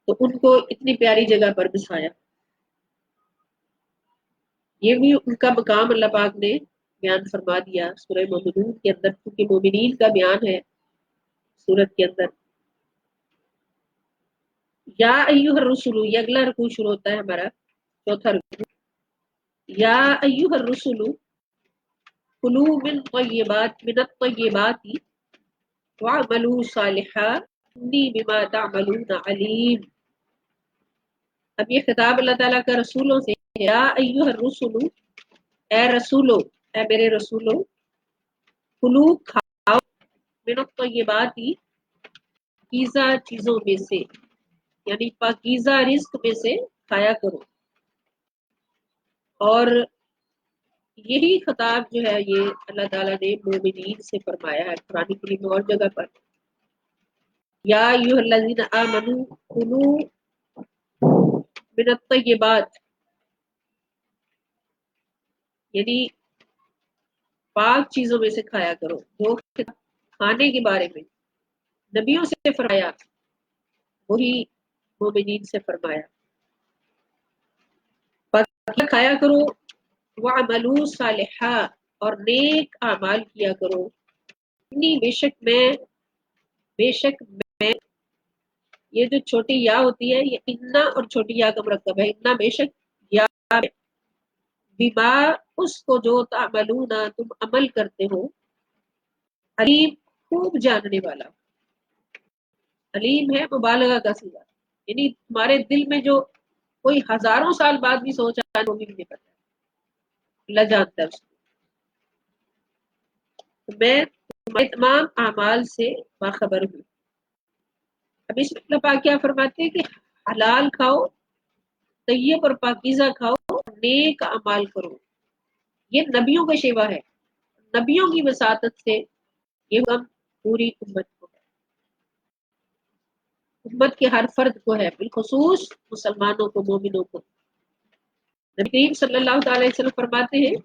تو ان کو اتنی پیاری جگہ پر بسایا۔ یہ بھی ان کا مقام اللہ پاک نے بیان فرما دیا سورہ مومنون کے اندر، کیونکہ مومنین کا بیان ہے سورت کے اندر۔ یا ایھا الرسل، یہ اگلا رکوع شروع ہوتا ہے ہمارا چوتھا رکوع، یا ایھا الرسل کلوا من الطیبات واعملوا صالحا انی بما تعملون علیم۔ اب یہ خطاب اللہ تعالیٰ کا رسولوں سے ہے، یا ایھا الرسل، اے رسولو، اے میرے رسولو، کلو کھاؤ، من الطیبات پاکیزہ چیزوں میں سے، یعنی پاکیزہ رزق میں سے کھایا کرو، اور یہی خطاب جو ہے یہ اللہ تعالیٰ نے مومنین سے فرمایا ہے قرآن کریم میں اور جگہ پر، یا ایھا الذین آمنوا کلوا من الطیبات، یعنی پاک چیزوں میں سے کھایا کرو، جو کھانے کے بارے میں نبیوں سے فرمایا وہی مومنین سے فرمایا، پاک کھایا کرو، وعملوا صالحا، اور نیک اعمال کیا کرو، انی بے شک میں، یہ جو چھوٹی یا ہوتی ہے یہ انا اور چھوٹی یا کا مرکب ہے، انا بے شک، یا بما اس کو جو تعملون تم عمل کرتے ہو، علیم خوب جاننے والا، علیم ہے مبالغہ کا صیغہ، یعنی تمہارے دل میں جو کوئی ہزاروں سال بعد بھی سوچا وہ بھی مجھے پتا ہے، اللہ جانتا ہے اس کو، تو میں تمہارے تمام اعمال سے باخبر ہوں۔ اب اس میں اللہ پاک کیا فرماتے ہیں کہ حلال کھاؤ، طیب اور پاکیزہ کھاؤ، اور نیک اعمال کرو، یہ نبیوں کا شیوا ہے، نبیوں کی وساطت سے یہ ہم پوری امت کو ہے، امت کے ہر فرد کو ہے، بالخصوص مسلمانوں کو، مومنوں کو۔ نبی کریم صلی اللہ تعالی علیہ وسلم فرماتے ہیں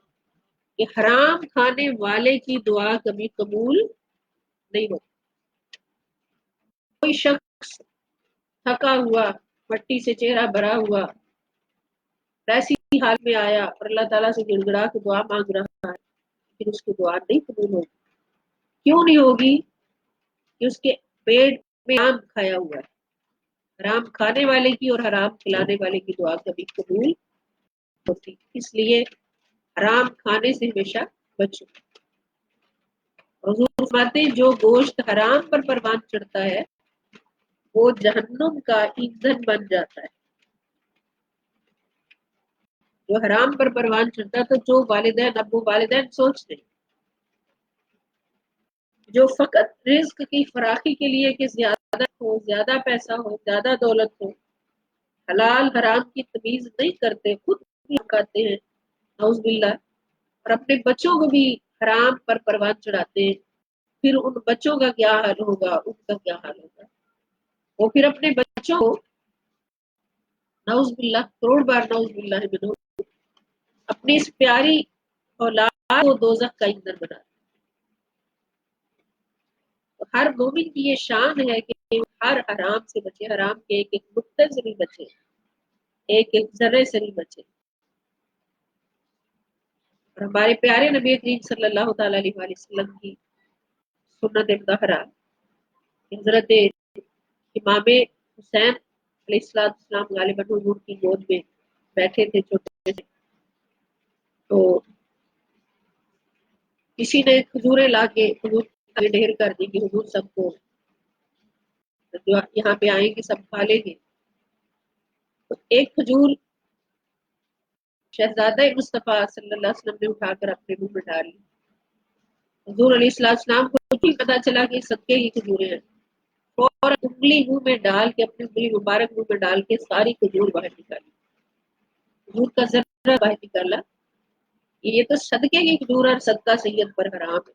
کہ حرام کھانے والے کی دعا کبھی قبول نہیں ہوتی۔ کوئی شخص تھکا ہوا، مٹی سے چہرہ بھرا ہوا، ایسی حال میں آیا اور اللہ تعالیٰ سے گڑ گڑا کے دعا مانگ رہا ہے، لیکن اس کی دعا نہیں قبول ہوگی۔ کیوں نہیں ہوگی؟ کہ اس کے پیٹ میں حرام کھایا ہوا ہے، حرام کھانے والے کی اور حرام کھلانے والے کی دعا کبھی قبول ہوتی، اس لیے حرام کھانے سے ہمیشہ بچو۔ حضور فرماتے ہیں جو گوشت حرام پر پروان چڑھتا ہے وہ جہنم کا ایندھن بن جاتا ہے، جو حرام پر پروان چڑھتا ہے، تو جو والدین، اب وہ والدین سوچتے ہیں جو فقط رزق کی فراخی کے لیے کہ زیادہ ہو، زیادہ پیسہ ہو، زیادہ دولت ہو، حلال حرام کی تمیز نہیں کرتے، خود بھی کھاتے ہیں نعوذ باللہ، اور اپنے بچوں کو بھی حرام پر پروان چڑھاتے ہیں، پھر ان بچوں کا کیا حال ہوگا، ان کا کیا حال ہوگا، وہ پھر اپنے بچوں کو نعوذ باللہ، کروڑ بار نعوذ باللہ منہ، اپنی اس پیاری اولاد کو دوزخ کا ایندھن بنا۔ ہر مومن کی یہ شان ہے کہ ہر حرام سے بچے، حرام کے ایک ایک نقطے سے بھی بچے، ایک ایک ذرے سے بھی بچے۔ اور ہمارے پیارے نبی کریم صلی اللہ تعالی علیہ وآلہ وسلم کی سنت مطہرہ، حضرت امام حسین علیہ السلام غالباً حضور کی گود میں بیٹھے تھے چھوٹے سے، تو کسی نے کھجوریں لا کے حضور کے ڈھیر کر دی کہ حضور سب کو جو یہاں پہ آئیں گے سب کھا لیں گے۔ تو ایک کھجور شہزادہ مصطفیٰ صلی اللہ علیہ وسلم نے اٹھا کر اپنے منہ میں ڈال لی۔ حضور علیہ السلام کو نہیں پتا چلا کہ صدقے کی کھجوریں ہیں، اور انگلی منہ میں ڈال کے، اپنی انگلی مبارک منہ میں ڈال کے ساری کھجور باہر نکالی، کھجور کا ذرہ باہر نکالا۔ یہ تو صدقے کی کھجور اور صدقہ سید پر حرام ہے،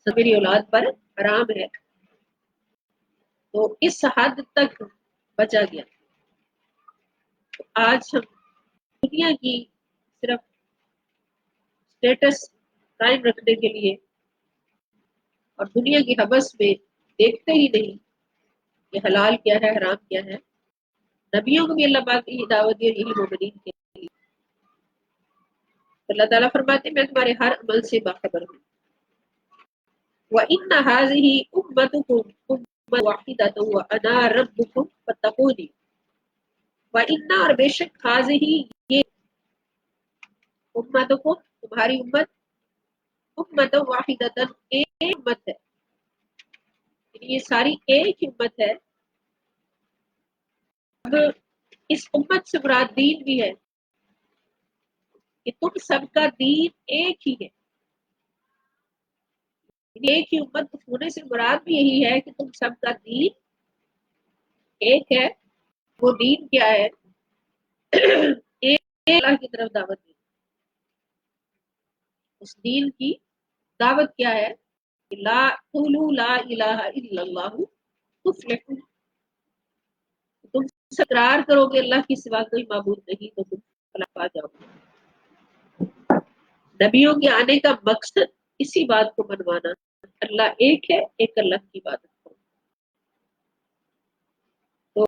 سب میری اولاد پر حرام ہے، تو اس حد تک بچا گیا۔ تو آج ہم دنیا کی صرف اسٹیٹس قائم رکھنے کے لیے اور دنیا کی حبس میں دیکھتے ہی نہیں کہ حلال کیا ہے، حرام کیا ہے۔ نبیوں کو بھی اللہ پاک کی دعوت دی، یہی مومنین کے لیے۔ اللہ تعالیٰ فرماتے ہیں میں تمہارے ہر عمل سے باخبر ہوں۔ وَإِنَّ هَٰذِهِ أُمَّتُكُمْ أُمَّةً وَاحِدَةً وَأَنَا رَبُّكُمْ فَاتَّقُونِ۔ وَإِنَّ اور بے شک هَٰذِهِ یہ امتکم تمہاری امت، امۃ واحدۃ ایک امت ہے، یعنی یہ ساری ایک امت ہے۔ اب اس امت سے مراد دین بھی ہے کہ تم سب کا دین ایک ہی ہے، ایک ہی امت ہونے سے مراد بھی یہی ہے کہ تم سب کا دین ایک ہے۔ وہ دین کیا ہے؟ ایک اللہ کی طرف دعوت دی۔ اس دین کی دعوت کیا ہے؟ لا قولوا لا الہ الا اللہ تفلحوا، تم اقرار کرو گے اللہ کی سوا کوئی معبود نہیں تو تم فلاح پا جاؤ گے۔ نبیوں کے آنے کا مقصد اسی بات کو منوانا، اللہ ایک ہے، ایک اللہ کی عبادت۔